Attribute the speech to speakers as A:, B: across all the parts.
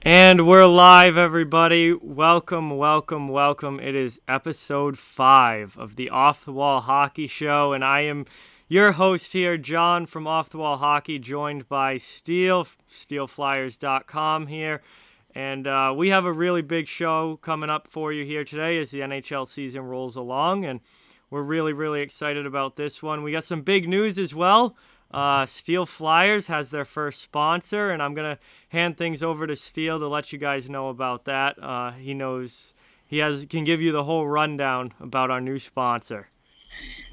A: And we're live, everybody. Welcome, welcome, welcome. It is episode 5 of the Off the Wall Hockey Show, and I am your host here, John from Off the Wall Hockey, joined by Steel, steelflyers.com here. And we have a really big show coming up for you here today as the NHL season rolls along, and we're really, really excited about this one. We got some big news as well. Steel Flyers has their first sponsor, and I'm going to hand things over to Steel to let you guys know about that. He can give you the whole rundown about our new sponsor.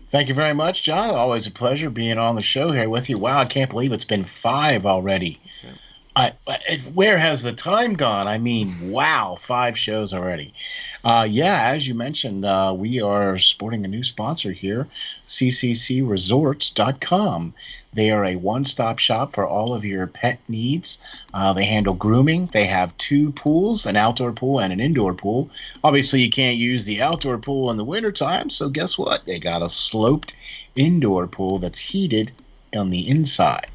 B: Thank you very much, John. Always a pleasure being on the show here with you. Wow, I can't believe it's been 5 already.
A: Yeah.
B: Where has the time gone? I mean, wow, 5 shows already. As you mentioned, we are sporting a new sponsor here, cccresorts.com. They are a one-stop shop for all of your pet needs. They handle grooming. They have 2 pools, an outdoor pool and an indoor pool. Obviously, you can't use the outdoor pool in the wintertime, so guess what? They got a sloped indoor pool that's heated on the inside.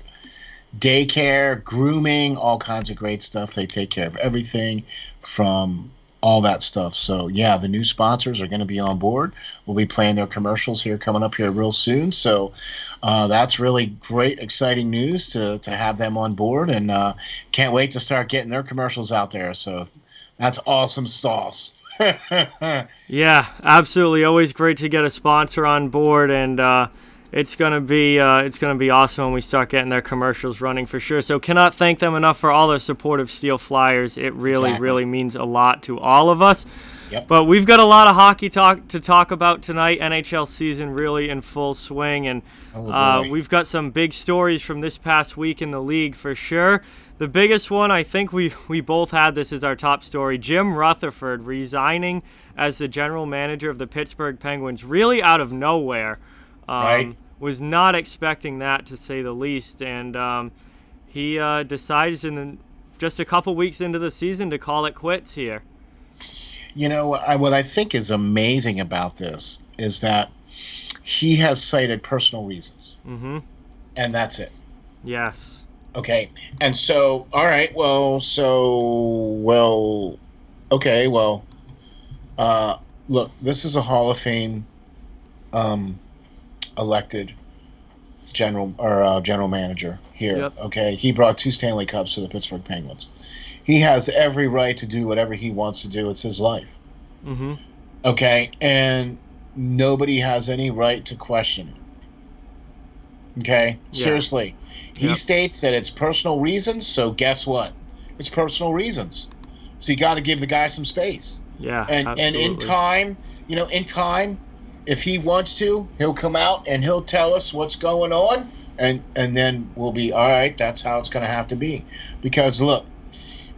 B: Daycare, grooming, all kinds of great stuff. They take care of everything from all that stuff. So, yeah, the new sponsors are going to be on board. We'll be playing their commercials here coming up here real soon. So that's really great, exciting news to have them on board, and can't wait to start getting their commercials out there. So that's awesome sauce.
A: Yeah, absolutely. Always great to get a sponsor on board, and it's gonna be awesome when we start getting their commercials running for sure. So cannot thank them enough for all their support of Steel Flyers. It really, really means a lot to all of us.
B: Yep.
A: But we've got a lot of hockey to talk about tonight. NHL season really in full swing, and we've got some big stories from this past week in the league for sure. The biggest one, I think we both had this as our top story: Jim Rutherford resigning as the general manager of the Pittsburgh Penguins, really out of nowhere.
B: Right.
A: Was not expecting that, to say the least, and he decides just a couple weeks into the season to call it quits here.
B: You know, what I think is amazing about this is that he has cited personal reasons.
A: Mm-hmm.
B: And that's it.
A: Yes.
B: Okay. And so, all right, okay, look, this is a Hall of Fame elected general manager here.
A: Yep.
B: Okay, he brought 2 Stanley Cups to the Pittsburgh Penguins. He has every right to do whatever he wants to do. It's his life.
A: Mm-hmm.
B: Okay, and nobody has any right to question it. Okay,
A: Yeah.
B: Seriously. He states that it's personal reasons, so guess what? It's personal reasons. So you got to give the guy some space.
A: Yeah,
B: and
A: absolutely.
B: in time, if he wants to, he'll come out and he'll tell us what's going on, and then we'll be all right. That's how it's going to have to be. Because look,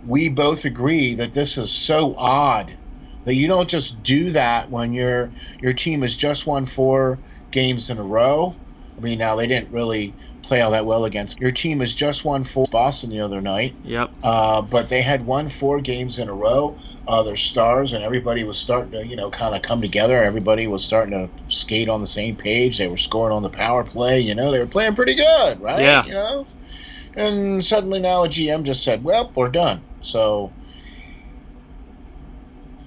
B: we both agree that this is so odd that you don't just do that when your team has just won 4 games in a row. I mean, now they didn't really play all that well against. Your team has just won 4 Boston the other night.
A: Yep.
B: But they had won 4 games in a row. They're stars, and everybody was starting to, kind of come together. Everybody was starting to skate on the same page. They were scoring on the power play. They were playing pretty good, right?
A: Yeah.
B: And suddenly now a GM just said, well, we're done. So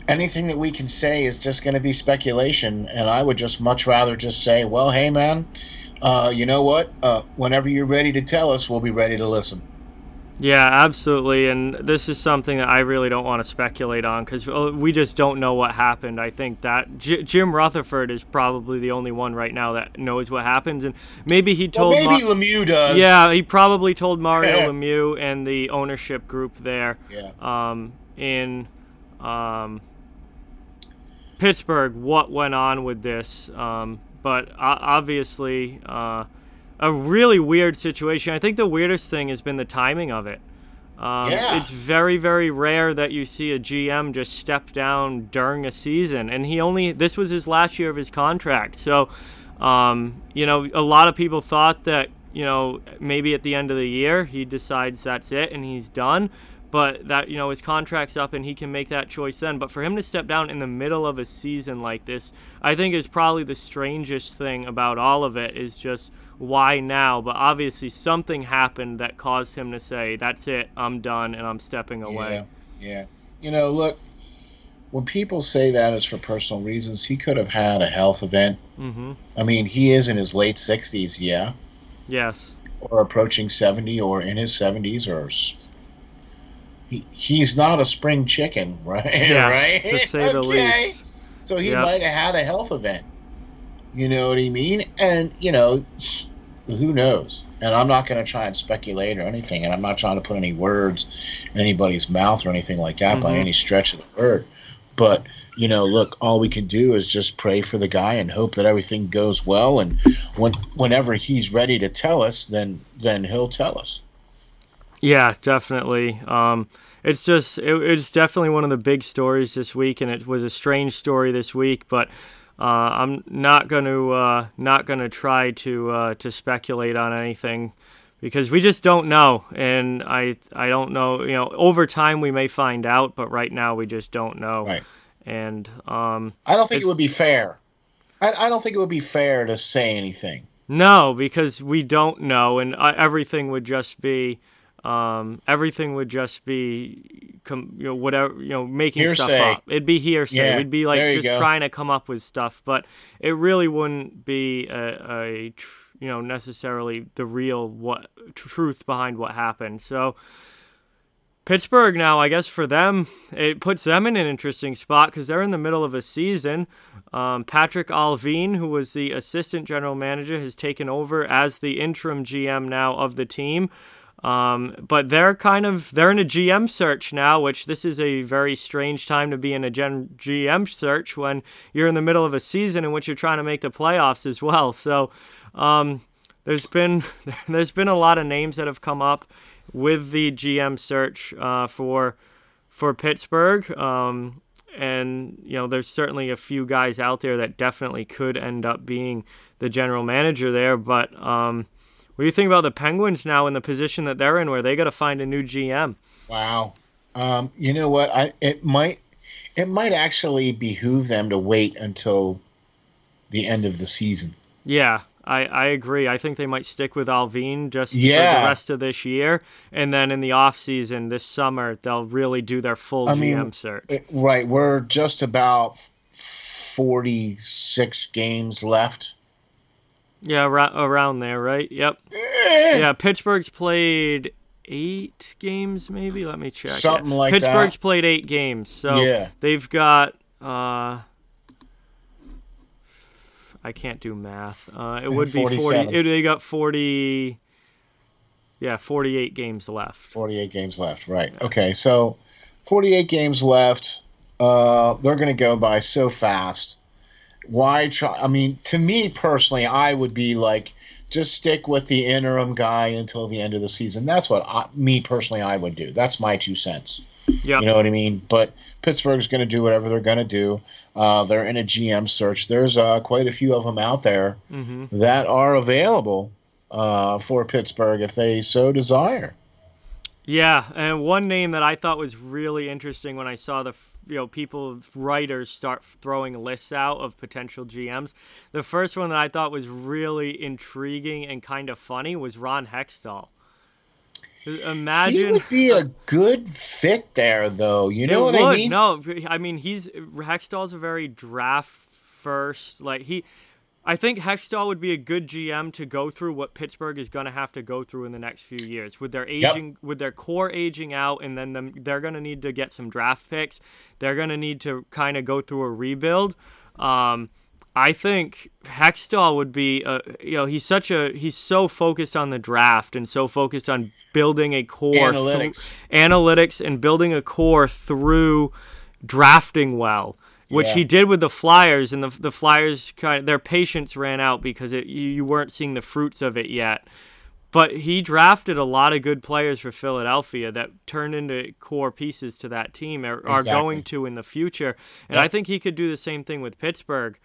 B: anything that we can say is just going to be speculation, and I would just much rather just say, well, hey, man, you know what? Whenever you're ready to tell us, we'll be ready to listen.
A: Yeah, absolutely, and this is something that I really don't want to speculate on because we just don't know what happened. I think that Jim Rutherford is probably the only one right now that knows what happens, and maybe he told.
B: Well, maybe Lemieux does.
A: Yeah, he probably told Mario Lemieux and the ownership group there.
B: Yeah.
A: In Pittsburgh, what went on with this, but obviously. A really weird situation. I think the weirdest thing has been the timing of it. It's very, very rare that you see a GM just step down during a season, and this was his last year of his contract. So, a lot of people thought that, maybe at the end of the year he decides that's it and he's done. But that, his contract's up and he can make that choice then. But for him to step down in the middle of a season like this, I think is probably the strangest thing about all of it is just why now? But obviously something happened that caused him to say, that's it, I'm done and I'm stepping away.
B: Yeah. Look, when people say that it's for personal reasons, he could have had a health event.
A: Mm-hmm.
B: I mean, he is in his late 60s, yeah,
A: Yes.
B: or approaching 70 or in his 70s, or he's not a spring chicken, right?
A: Yeah, to
B: Right?
A: say the
B: Okay.
A: least.
B: So he
A: Yep.
B: might have had a health event. You know what I mean? And, who knows? And I'm not going to try and speculate or anything. And I'm not trying to put any words in anybody's mouth or anything like that by
A: Mm-hmm.
B: any stretch of the word. But, look, all we can do is just pray for the guy and hope that everything goes well. And whenever he's ready to tell us, then he'll tell us.
A: Yeah, definitely. It's definitely one of the big stories this week, and it was a strange story this week. But I'm not gonna try to speculate on anything because we just don't know, and I don't know. Over time we may find out, but right now we just don't know.
B: Right.
A: And
B: I don't think it
A: it's
B: would be fair. I don't think it would be fair to say anything.
A: No, because we don't know, and everything would just be, whatever, making stuff
B: Hearsay.
A: up. It'd be hearsay.
B: Yeah.
A: We'd be like
B: There you
A: just
B: go.
A: trying to come up with stuff, but it really wouldn't be necessarily the real truth behind what happened. So Pittsburgh now, I guess for them, it puts them in an interesting spot because they're in the middle of a season. Patrick Allvin, who was the assistant general manager, has taken over as the interim GM now of the team. But they're in a GM search now, which this is a very strange time to be in a GM search when you're in the middle of a season in which you're trying to make the playoffs as well. So um, there's been there's been a lot of names that have come up with the GM search for Pittsburgh. And there's certainly a few guys out there that definitely could end up being the general manager there. But what do you think about the Penguins now in the position that they're in, where they got to find a new GM?
B: Wow. You know what? It might actually behoove them to wait until the end of the season.
A: Yeah, I agree. I think they might stick with Alvin just for the
B: Yeah.
A: rest of this year, and then in the off season this summer they'll really do their full
B: I mean,
A: GM search.
B: right. We're just about 46 games left.
A: Yeah, around there, right? Yep.
B: Eh,
A: Yeah, Pittsburgh's played 8 games, maybe. Let me check. Yeah,
B: something like
A: Pittsburgh's
B: that.
A: played 8 games, so
B: Yeah.
A: they've got. I can't do math. It would be 40.
B: 47.
A: They got 40. Yeah, 48 games left.
B: 48 games left. Right.
A: Yeah.
B: Okay. So 48 games left. They're going to go by so fast. Why try? I mean, to me personally, I would be like, just stick with the interim guy until the end of the season. That's what me personally I would do. That's my 2 cents.
A: Yep.
B: You know what I mean? But Pittsburgh's going to do whatever they're going to do. They're in a GM search. There's quite a few of them out there
A: Mm-hmm.
B: that are available for Pittsburgh if they so desire.
A: Yeah, and one name that I thought was really interesting when I saw the writers start throwing lists out of potential GMs. The first one that I thought was really intriguing and kind of funny was Ron Hextall.
B: He
A: Imagine
B: would be a good fit there, though. You
A: it
B: know what I
A: would.
B: mean?
A: No, I mean Hextall's a very draft first. I think Hextall would be a good GM to go through what Pittsburgh is going to have to go through in the next few years with their
B: Yep.
A: aging, with their core aging out, and then they're going to need to get some draft picks. They're going to need to kind of go through a rebuild. I think Hextall would be, he's so focused on the draft and so focused on building a core,
B: Analytics.
A: analytics, and building a core through drafting well, which
B: Yeah.
A: he did with the Flyers, and the Flyers their patience ran out because you weren't seeing the fruits of it yet. But he drafted a lot of good players for Philadelphia that turned into core pieces to that team, are going
B: Exactly.
A: to in the future. And I
B: Yep.
A: think he could do the same thing with Pittsburgh.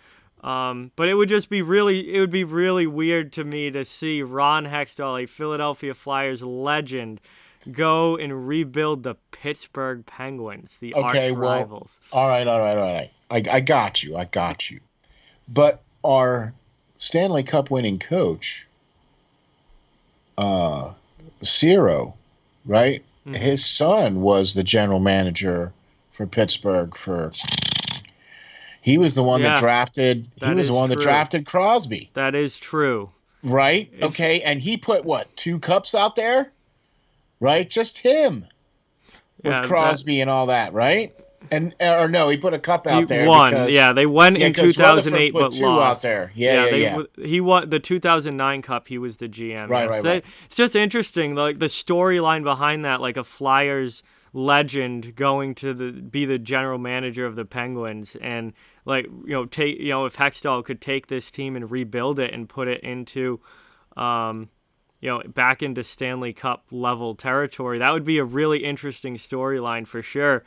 A: But it would be really weird to me to see Ron Hextall, a Philadelphia Flyers legend, go and rebuild the Pittsburgh Penguins, the arch
B: Okay. Well.
A: rivals.
B: All right. All right. All right. I got you. I got you. But our Stanley Cup winning coach, uh, Ciarrelli, right? his son was the general manager for Pittsburgh he was the one that
A: Yeah,
B: drafted
A: that is true.
B: Crosby.
A: That is true.
B: Right? Okay, and he put what, 2 cups out there? Right? Just him with
A: Yeah, that
B: Crosby and all that, right? And or no, he put a cup
A: he
B: out there
A: won.
B: because
A: Yeah, they went in
B: Rutherford
A: 2008
B: put
A: but
B: 2 out
A: lost.
B: there. Yeah,
A: Yeah,
B: yeah, yeah.
A: he won the 2009 Cup. He was the GM.
B: Right,
A: Yes,
B: right, right.
A: it's just interesting, like the storyline behind that, like a Flyers legend going to be the general manager of the Penguins, and like take if Hextall could take this team and rebuild it and put it into back into Stanley Cup level territory, that would be a really interesting storyline for sure.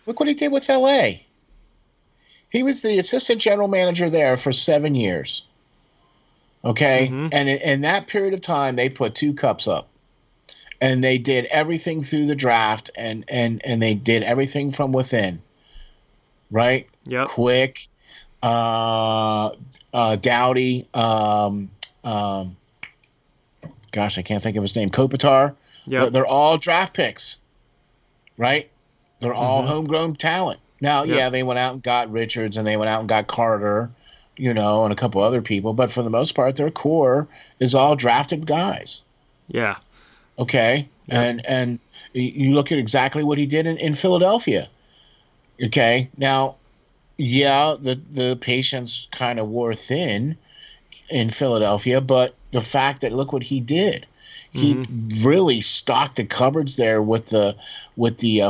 B: Look what he did with LA. He was the assistant general manager there for 7 years. Okay?
A: Mm-hmm.
B: And in that period of time, they put 2 cups up. And they did everything through the draft, and they did everything from within. Right?
A: Yep.
B: Quick, Doughty, gosh, I can't think of his name. Kopitar.
A: Yep.
B: They're all draft picks, right? They're all homegrown talent. Now, yeah, they went out and got Richards, and they went out and got Carter, and a couple other people. But for the most part, their core is all drafted guys.
A: Yeah.
B: Okay. Yep. And you look at exactly what he did in Philadelphia. Okay. Now, yeah, the patience kind of wore thin in Philadelphia, but the fact that look what he did. He really stocked the cupboards there with the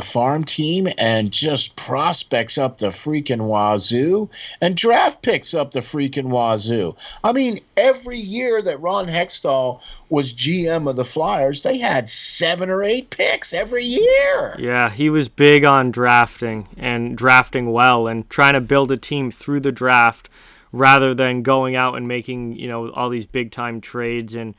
B: farm team and just prospects up the freaking wazoo and draft picks up the freaking wazoo. I mean, every year that Ron Hextall was GM of the Flyers, they had 7 or 8 picks every year.
A: Yeah, he was big on drafting and drafting well and trying to build a team through the draft rather than going out and making, all these big time trades and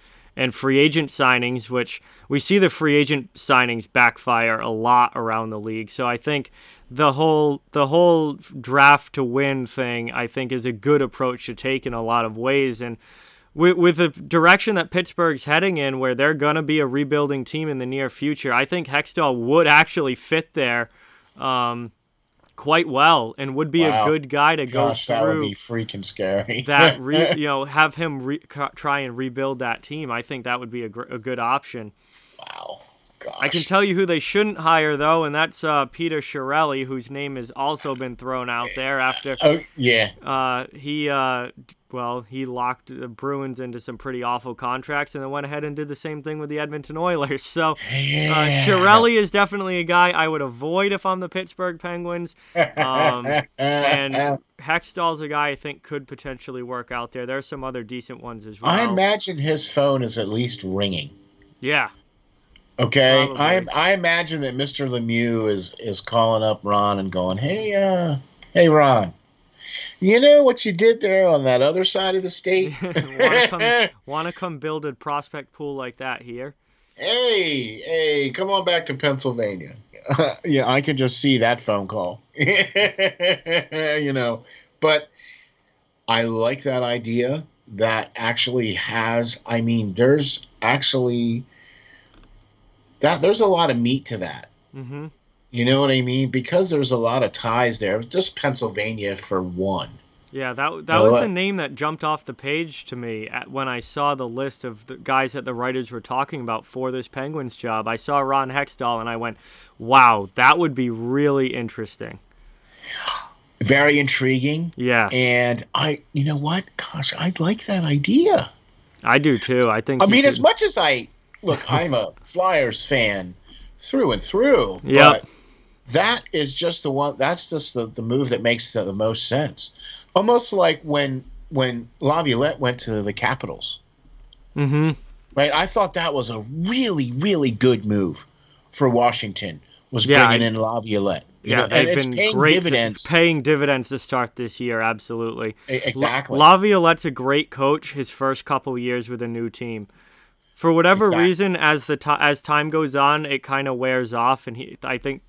A: free agent signings, which we see the free agent signings backfire a lot around the league. So I think the whole draft to win thing, I think, is a good approach to take in a lot of ways. And with the direction that Pittsburgh's heading in, where they're going to be a rebuilding team in the near future, I think Hextall would actually fit there quite well and would be a good guy to go through.
B: That would be freaking scary.
A: That have him try and rebuild that team. I think that would be a good option.
B: Wow. Gosh.
A: I can tell you who they shouldn't hire though, and that's Peter Ciarrelli, whose name has also been thrown out there after.
B: Oh yeah.
A: He locked the Bruins into some pretty awful contracts, and then went ahead and did the same thing with the Edmonton Oilers. So, Ciarrelli is definitely a guy I would avoid if I'm the Pittsburgh Penguins. And Hextall's a guy I think could potentially work out there. There's some other decent ones as well.
B: I imagine his phone is at least ringing.
A: Yeah.
B: Okay. I imagine that Mr. Lemieux is calling up Ron and going, hey Ron, you know what you did there on that other side of the state?
A: Want to come build a prospect pool like that here?
B: Hey, come on back to Pennsylvania. Yeah, I can just see that phone call. But I like that idea that actually has, there's actually there's a lot of meat to that.
A: Mm-hmm.
B: You know what I mean? Because there's a lot of ties there. Just Pennsylvania for one.
A: Yeah, that was the name that jumped off the page to me when I saw the list of the guys that the writers were talking about for this Penguins job. I saw Ron Hextall and I went, wow, that would be really interesting.
B: Very intriguing.
A: Yeah.
B: And you know what? Gosh, I like that idea.
A: I do too. I think.
B: As much as I'm a Flyers fan through and through.
A: Yeah.
B: But that is just the one. That's just the move that makes the most sense. Almost like when Laviolette went to the Capitals.
A: Mm-hmm.
B: Right. I thought that was a really, really good move for Washington. Bringing in Laviolette.
A: They've been
B: paying
A: great
B: dividends.
A: Paying dividends to start this year, absolutely.
B: Exactly.
A: Laviolette's a great coach his first couple years with a new team. For whatever reason, as time goes on, it kind of wears off, and I think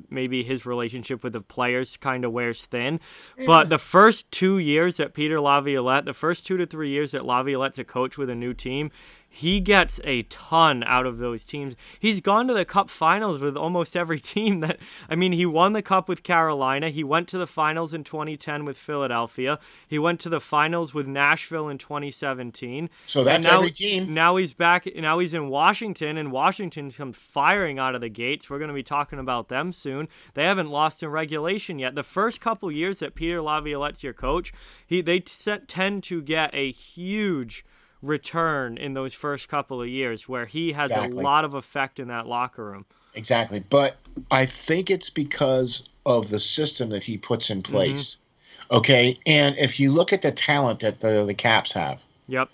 A: maybe his relationship with the players kind of wears thin. Yeah. But the first 2 years that Peter Laviolette, the first 2 to 3 years that Laviolette's a coach with a new team, he gets a ton out of those teams. He's gone to the Cup finals with almost every team he won the Cup with Carolina. He went to the finals in 2010 with Philadelphia. He went to the finals with Nashville in 2017.
B: So that's every team.
A: Now he's back. Now he's in Washington, and Washington comes firing out of the gates. We're going to be talking about them soon. They haven't lost in regulation yet. The first couple years that Peter Laviolette's your coach, they tend to get a huge return in those first couple of years where he has a lot of effect in that locker room.
B: Exactly. But I think it's because of the system that he puts in place. Mm-hmm. Okay. And if you look at the talent that the Caps have.
A: Yep.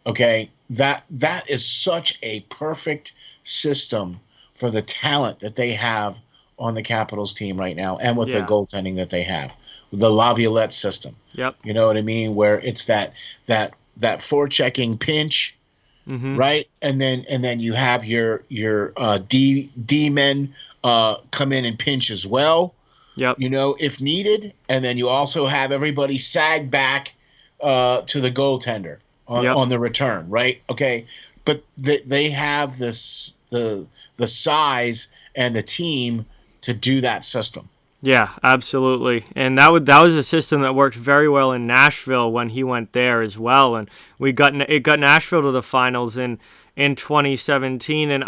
B: Okay. That is such a perfect system for the talent that they have on the Capitals team right now, and with the goaltending that they have. The Laviolette system.
A: Yep.
B: You know what I mean? Where it's that forechecking pinch,
A: mm-hmm.
B: right? And then you have your D men come in and pinch as well.
A: Yep.
B: You know, if needed, and then you also have everybody sag back to the goaltender on the return, right? Okay, but they have the size and the team to do that system.
A: Yeah, absolutely. And that was a system that worked very well in Nashville when he went there as well. And it got Nashville to the finals in 2017. And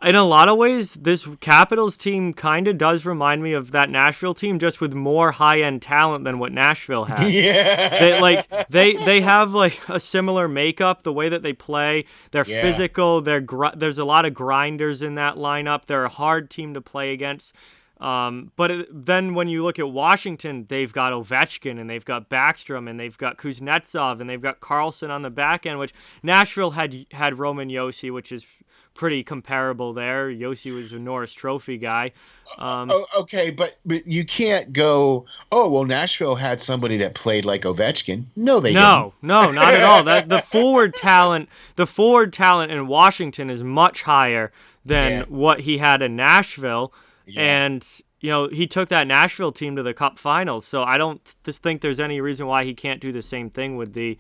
A: in a lot of ways, this Capitals team kind of does remind me of that Nashville team, just with more high-end talent than what Nashville had.
B: Yeah.
A: They have like a similar makeup, the way that they play. They're physical. There's a lot of grinders in that lineup. They're a hard team to play against. Then when you look at Washington, they've got Ovechkin, and they've got Backstrom, and they've got Kuznetsov, and they've got Karlsson on the back end, which Nashville had Roman Josi, which is pretty comparable there. Josi was a Norris Trophy guy.
B: Okay, but you can't go, oh, well, Nashville had somebody that played like Ovechkin. No, they didn't.
A: No, not at all. The forward talent in Washington is much higher than what he had in Nashville. Yeah. And, he took that Nashville team to the Cup finals. So I don't think there's any reason why he can't do the same thing with the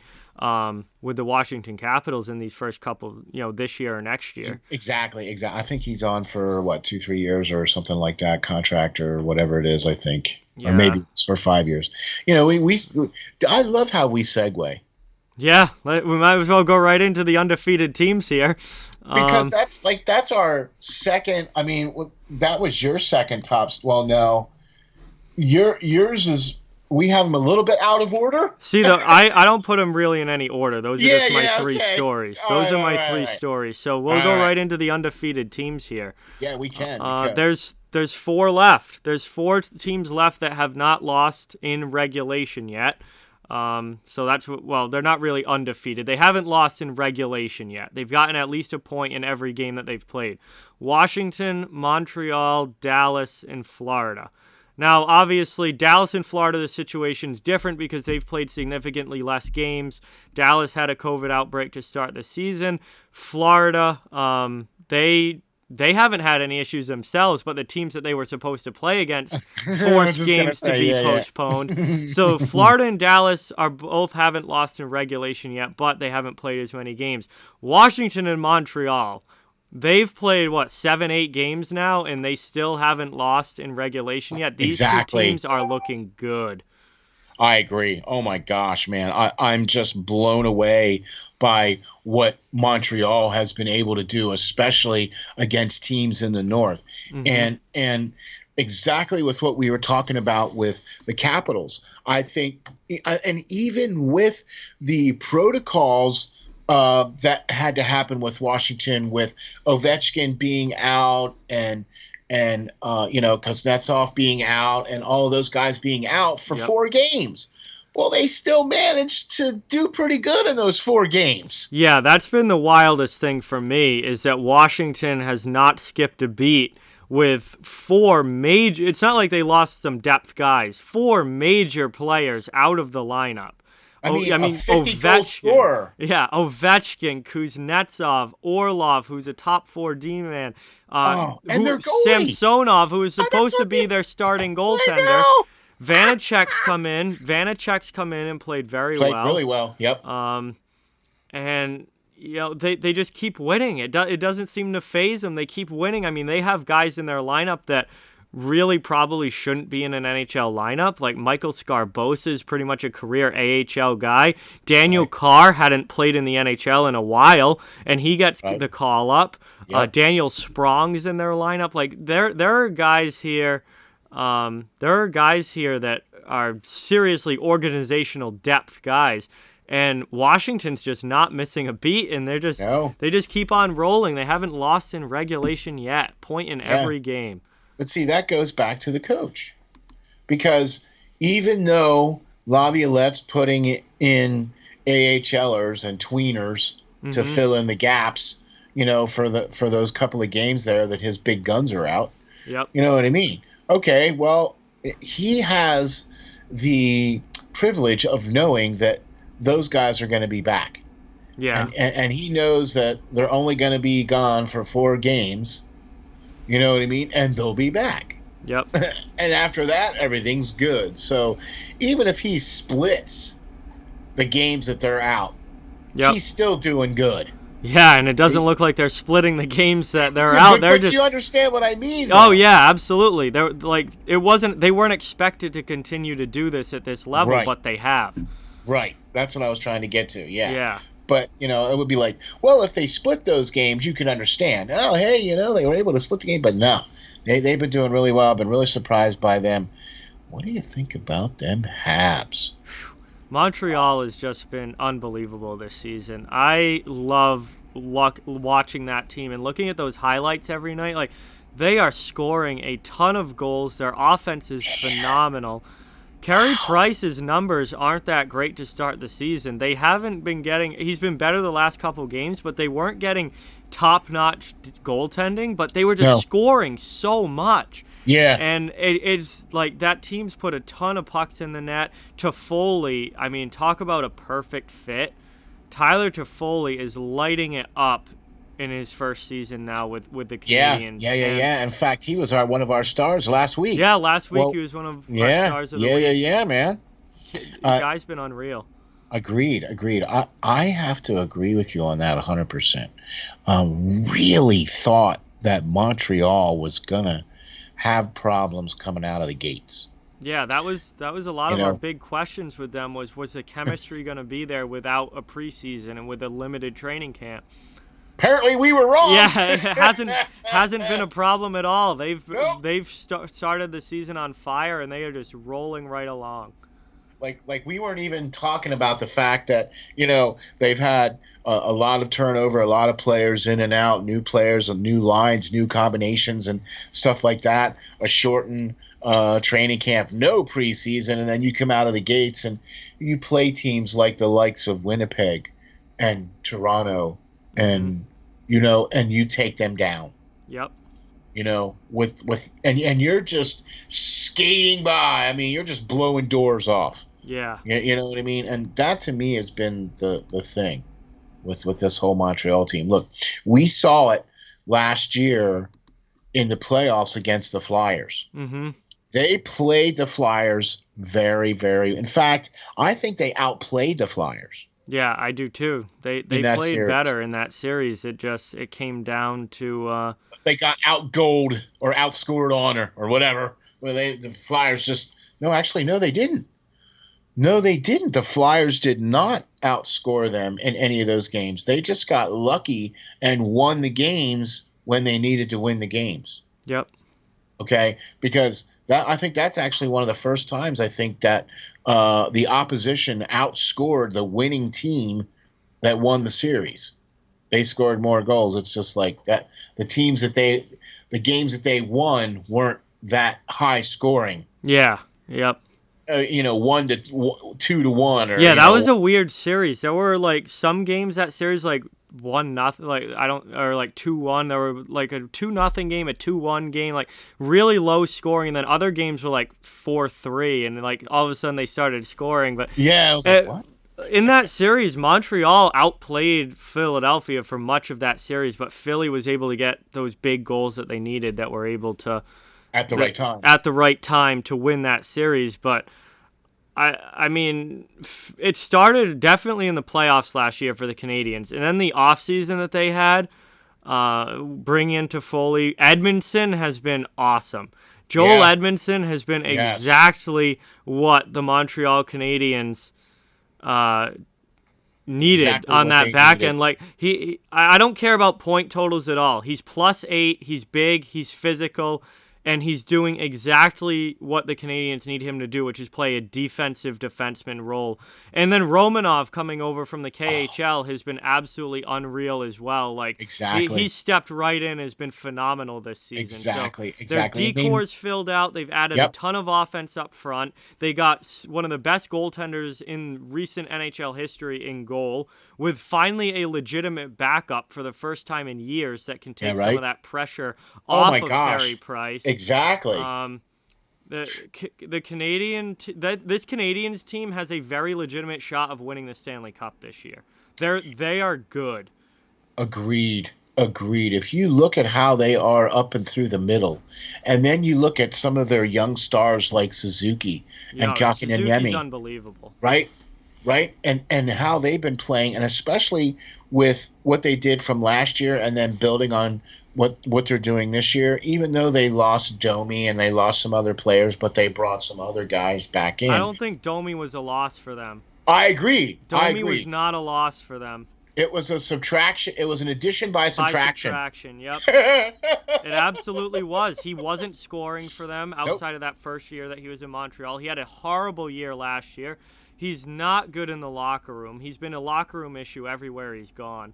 A: Washington Capitals in these first couple, this year or next year.
B: Exactly. I think he's on for 2-3 years or something like that, contract or whatever it is, I think. Yeah. Or maybe it's for 5 years. I love how we segue.
A: Yeah, we might as well go right into the undefeated teams here.
B: Because that's our second. I mean, that was your second top. Well, no, yours is. We have them a little bit out of order.
A: See, I don't put them really in any order. Those are just my three stories. Those are my three stories. So we'll go right into the undefeated teams here.
B: Yeah, we can.
A: There's 4 left. There's 4 teams left that have not lost in regulation yet. So they're not really undefeated. They haven't lost in regulation yet. They've gotten at least a point in every game that they've played. Washington, Montreal, Dallas, and Florida. Now, obviously, Dallas and Florida, the situation's different because they've played significantly less games. Dallas had a COVID outbreak to start the season. Florida, they haven't had any issues themselves, but the teams that they were supposed to play against forced games to be postponed. So Florida and Dallas both haven't lost in regulation yet, but they haven't played as many games. Washington and Montreal, they've played, 7-8 games now, and they still haven't lost in regulation yet. These two teams are looking good.
B: I agree. Oh, my gosh, man. I'm just blown away by what Montreal has been able to do, especially against teams in the North. Mm-hmm. And exactly with what we were talking about with the Capitals, I think, and even with the protocols that had to happen with Washington, with Ovechkin being out and Kuznetsov being out and all of those guys being out for 4 games. Well, they still managed to do pretty good in those 4 games.
A: Yeah, that's been the wildest thing for me, is that Washington has not skipped a beat with 4 major... It's not like they lost some depth guys. 4 major players out of the lineup.
B: I mean, a 50-goal scorer.
A: Yeah, Ovechkin, Kuznetsov, Orlov, who's a top 4 D-man.
B: And their goalie.
A: Samsonov, who is supposed to be their starting goaltender. Vanacek's come in and played very well.
B: Played really well, yep.
A: And, they just keep winning. It doesn't seem to phase them. They keep winning. I mean, they have guys in their lineup that really probably shouldn't be in an NHL lineup. Like Michael Scarbosa is pretty much a career AHL guy. Daniel Carr hadn't played in the NHL in a while, and he gets the call up. Yep. Daniel Sprong's in their lineup. Like there are guys here. That are seriously organizational depth guys. And Washington's just not missing a beat, and they just keep on rolling. They haven't lost in regulation yet. Point in every game.
B: But see, that goes back to the coach. Because even though Laviolette's putting in AHLers and tweeners to fill in the gaps, for those couple of games there that his big guns are out.
A: Yep.
B: You know what I mean? Okay, well, he has the privilege of knowing that those guys are going to be back.
A: Yeah.
B: And he knows that they're only going to be gone for 4 games. You know what I mean? And they'll be back.
A: Yep.
B: And after that, everything's good. So even if he splits the games that they're out, he's still doing good.
A: Yeah, and it doesn't look like they're splitting the games that they're out.
B: But you understand what I mean?
A: Oh yeah, absolutely. They're like they weren't expected to continue to do this at this level, but they have.
B: Right. That's what I was trying to get to. Yeah.
A: Yeah.
B: But, it would be like, well, if they split those games, you can understand. Oh, hey, they were able to split the game. But no, they've been doing really well. I've been really surprised by them. What do you think about them Habs?
A: Montreal has just been unbelievable this season. I love watching that team and looking at those highlights every night. Like, they are scoring a ton of goals. Their offense is phenomenal. Carey Price's numbers aren't that great to start the season. They haven't been getting – he's been better the last couple games, but they weren't getting top-notch goaltending, but they were just scoring so much.
B: Yeah.
A: And it's like that team's put a ton of pucks in the net. Toffoli, I mean, talk about a perfect fit. Tyler Toffoli is lighting it up in his first season now with the Canadiens.
B: Yeah. In fact, he was one of our stars last week.
A: Yeah, last week he was one of our stars of the week.
B: Yeah, man.
A: The guy's been unreal.
B: Agreed. I have to agree with you on that 100%. Really thought that Montreal was going to have problems coming out of the gates.
A: Yeah, that was a lot of our big questions with them was the chemistry going to be there without a preseason and with a limited training camp?
B: Apparently, we were wrong.
A: Yeah, it hasn't been a problem at all. They've started the season on fire, and they are just rolling right along.
B: Like we weren't even talking about the fact that they've had a lot of turnover, a lot of players in and out, new players, new lines, new combinations, and stuff like that. A shortened training camp, no preseason, and then you come out of the gates and you play teams like the likes of Winnipeg and Toronto. And and you take them down.
A: Yep.
B: With you're just skating by. I mean, you're just blowing doors off.
A: Yeah.
B: You know what I mean? And that to me has been the thing with this whole Montreal team. Look, we saw it last year in the playoffs against the Flyers.
A: Mm-hmm.
B: They played the Flyers very, very. In fact, I think they outplayed the Flyers.
A: Yeah, I do too. They played better in that series. It came down to
B: they got outgoaled or outscored on or whatever. Where the Flyers just no, they didn't. No, they didn't. The Flyers did not outscore them in any of those games. They just got lucky and won the games when they needed to win the games.
A: Yep.
B: Okay, because I think that's actually one of the first times I think that the opposition outscored the winning team that won the series. They scored more goals. It's just like that. The games that they won weren't that high scoring.
A: Yeah. Yep.
B: 1 to 2 to 1. Or,
A: that was a weird series. There were like some games that series like 1-0, like 2-1. There were like a 2-0 game, a 2-1 game, like really low scoring, and then other games were like 4-3, and like all of a sudden they started scoring. But
B: yeah, I was like, what?
A: In that series, Montreal outplayed Philadelphia for much of that series, but Philly was able to get those big goals that they needed that were able to
B: at the right time.
A: At the right time to win that series. But I mean, it started definitely in the playoffs last year for the Canadiens, and then the offseason that they had, bring in Toffoli. Edmondson has been awesome. Joel
B: Yeah.
A: Edmondson has been
B: Yes.
A: exactly what the Montreal Canadiens needed
B: Exactly
A: on
B: what
A: that
B: they
A: back
B: needed.
A: end. Like I don't care about point totals at all. He's +8. He's big. He's physical. And he's doing exactly what the Canadiens need him to do, which is play a defensive defenseman role. And then Romanov coming over from the
B: Oh,
A: KHL has been absolutely unreal as well. Like he
B: exactly.
A: stepped right in, has been phenomenal this season. So
B: Exactly.
A: their
B: Exactly. I mean,
A: decore's filled out. They've added a
B: yep.
A: ton of offense up front. They got one of the best goaltenders in recent NHL history in goal, with finally a legitimate backup for the first time in years that can
B: Yeah,
A: take some of
B: right.
A: that pressure
B: Oh my
A: off of Carey
B: gosh.
A: Price.
B: Exactly.
A: Um, the this Canadians team has a very legitimate shot of winning the Stanley Cup this year. They are good.
B: Agreed. Agreed. If you look at how they are up and through the middle, and then you look at some of their young stars like Suzuki and
A: Yeah, Suzuki's
B: Kakineniemi,
A: unbelievable.
B: right? Right? And how they've been playing, and especially with what they did from last year and then building on what they're doing this year, even though they lost Domi and they lost some other players, but they brought some other guys back
A: I
B: in.
A: don't think Domi was a loss for them.
B: I agree. I
A: Domi was
B: agree.
A: not a loss for them.
B: It was a subtraction. It was an addition by
A: By
B: subtraction.
A: subtraction, yep. It absolutely was. He wasn't scoring for them
B: Nope.
A: outside of that first year that he was in Montreal. He had a horrible year last year. He's not good in the locker room. He's been a locker room issue everywhere he's gone.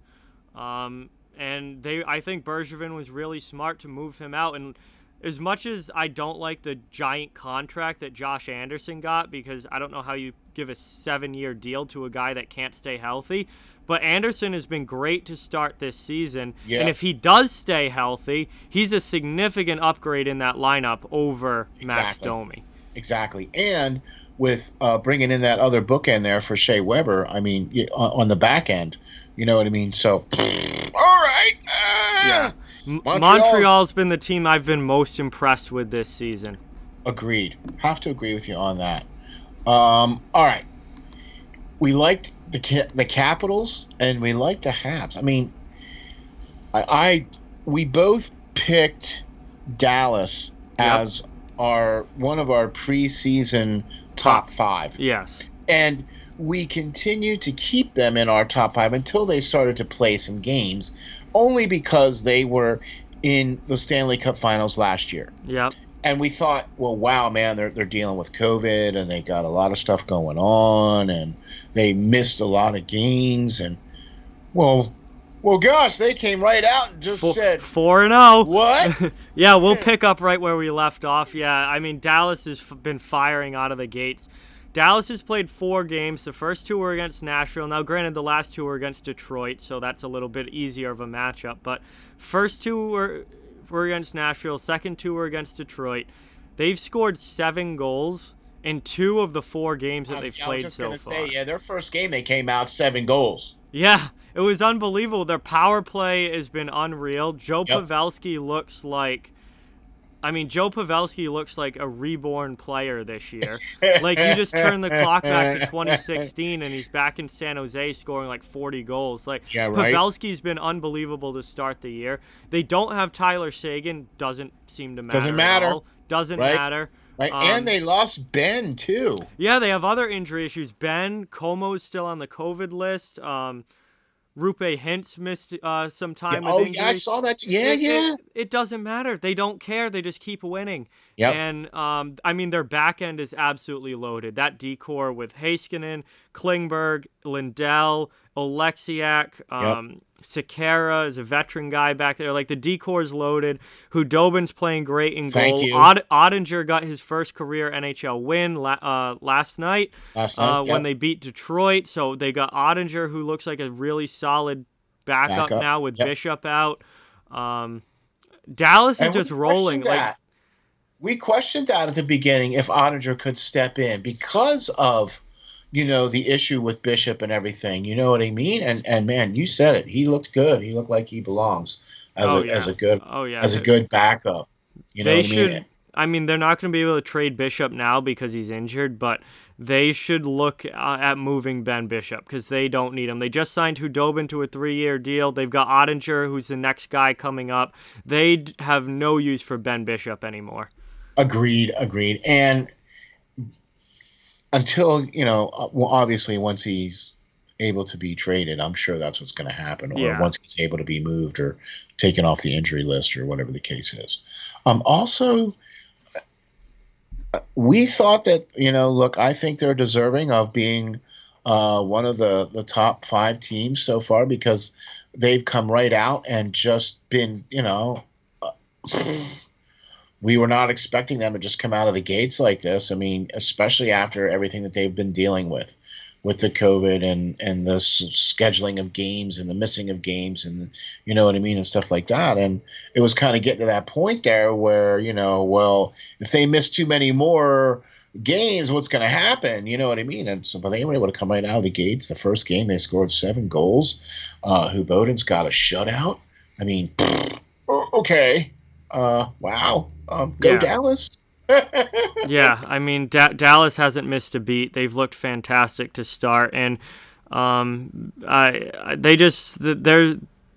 A: I think Bergevin was really smart to move him out. And as much as I don't like the giant contract that Josh Anderson got, because I don't know how you give a 7-year deal to a guy that can't stay healthy, but Anderson has been great to start this season. And
B: Yeah,
A: if he does stay healthy, he's a significant upgrade in that lineup over Max
B: exactly.
A: Domi.
B: Exactly. And with bringing in that other bookend there for Shea Weber, I mean, on the back end, you know what I mean? So, all right.
A: Yeah.
B: Montreal's
A: Montreal's been the team I've been most impressed with this season.
B: agreed. Have to agree with you on that. All right. We liked the Capitals and we liked the Habs. I mean, I we both picked Dallas
A: Yep.
B: as our one of our preseason
A: Top.
B: top five.
A: Yes.
B: And we continued to keep them in our top five until they started to play some games, only because they were in the Stanley Cup Finals last year.
A: Yep.
B: And we thought, well, wow, man, they're dealing with COVID and they got a lot of stuff going on and they missed a lot of games. And well, gosh, they came right out and just said,
A: 4-0.
B: what?
A: Yeah, we'll pick up right where we left off. Yeah, I mean, Dallas has been firing out of the gates. Dallas has played 4 games. The first 2 were against Nashville. Now, granted, the last 2 were against Detroit, so that's a little bit easier of a matchup. But first 2 were against Nashville. Second 2 were against Detroit. They've scored 7 goals in 2 of the 4 games that they've
B: I was
A: played
B: just
A: so
B: going to
A: far.
B: say, yeah, their first game, they came out 7 goals.
A: Yeah, it was unbelievable. Their power play has been unreal. Joe
B: Yep.
A: Pavelski looks like a reborn player this year. Like, you just turn the clock back to 2016 and he's back in San Jose scoring like 40 goals. Like,
B: Yeah, right.
A: Pavelski's been unbelievable to start the year. They don't have Tyler Seguin. Doesn't seem to matter
B: Doesn't
A: at
B: matter.
A: all. Doesn't
B: Right.
A: matter.
B: Right. And they lost Ben, too.
A: Yeah, they have other injury issues. Ben Como's still on the COVID list. Rupe Hintz missed some
B: Yeah.
A: time with
B: Oh,
A: injury.
B: yeah, I saw that. Yeah,
A: it,
B: yeah.
A: it doesn't matter. They don't care. They just keep winning.
B: Yep.
A: And I mean, their back end is absolutely loaded. That decor with Heiskanen, Klingberg, Lindell, Oleksiak,
B: Yep.
A: Sekera is a veteran guy back there. Like, the decor's loaded. Hudobin's playing great in
B: Thank
A: goal.
B: you.
A: Ottinger got his first career NHL win last night
B: Last night.
A: when
B: Yep.
A: they beat Detroit. So they got Ottinger, who looks like a really solid backup
B: Backup.
A: now with
B: Yep.
A: Bishop out. Dallas is
B: And
A: just rolling. Like,
B: we questioned that at the beginning if Ottinger could step in because of, the issue with Bishop and everything. You know what I mean? And man, you said it. He looked good. He looked like he belongs as
A: oh
B: a
A: yeah,
B: as a good
A: oh yeah.
B: as a good backup. You know
A: They
B: what I mean?
A: should. I mean, they're not going to be able to trade Bishop now because he's injured, but they should look at moving Ben Bishop because they don't need him. They just signed Hudobin to a 3-year deal. They've got Ottinger, who's the next guy coming up. They have no use for Ben Bishop anymore.
B: Agreed. And until, well, obviously once he's able to be traded, I'm sure that's what's going to happen, or once he's able to be moved or taken off the injury list or whatever the case is. Also, we thought that, look, I think they're deserving of being one of the top 5 teams so far because they've come right out and just been, we were not expecting them to just come out of the gates like this. I mean, especially after everything that they've been dealing with the COVID and the scheduling of games and the missing of games and, you know what I mean, and stuff like that. And it was kind of getting to that point there where, well, if they miss too many more games, what's going to happen? You know what I mean? And so, but they were able to come right out of the gates. The first game, they scored 7 goals. Hudobin's got a shutout. I mean, okay. Wow. Go Dallas.
A: Yeah, I mean, Dallas hasn't missed a beat. They've looked fantastic to start, and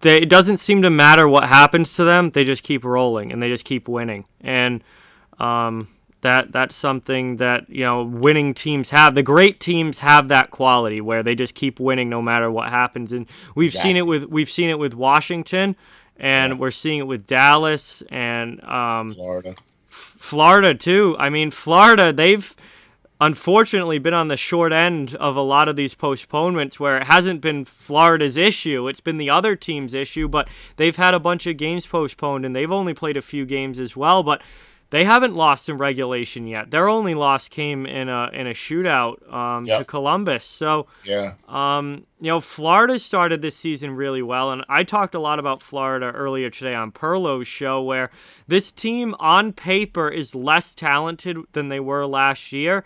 A: it doesn't seem to matter what happens to them. They just keep rolling and they just keep winning, and that's something that winning teams have. The great teams have that quality where they just keep winning no matter what happens, and we've seen it with Washington, and we're seeing it with Dallas and Florida too. I mean, Florida, they've unfortunately been on the short end of a lot of these postponements where it hasn't been Florida's issue. It's been the other team's issue, but they've had a bunch of games postponed, and they've only played a few games as well, but they haven't lost in regulation yet. Their only loss came in a shootout to Columbus. So, Florida started this season really well, and I talked a lot about Florida earlier today on Perlow's show, where this team on paper is less talented than they were last year.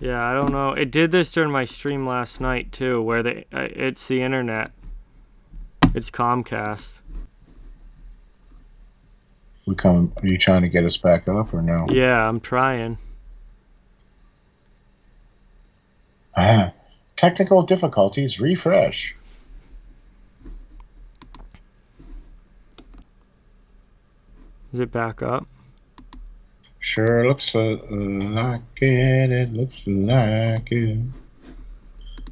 A: Yeah, I don't know. It did this during my stream last night too, where it's the internet. It's Comcast.
B: Are you trying to get us back up or no?
A: Yeah, I'm trying.
B: Technical difficulties. Refresh.
A: Is it back up?
B: Sure looks like it. It looks like it.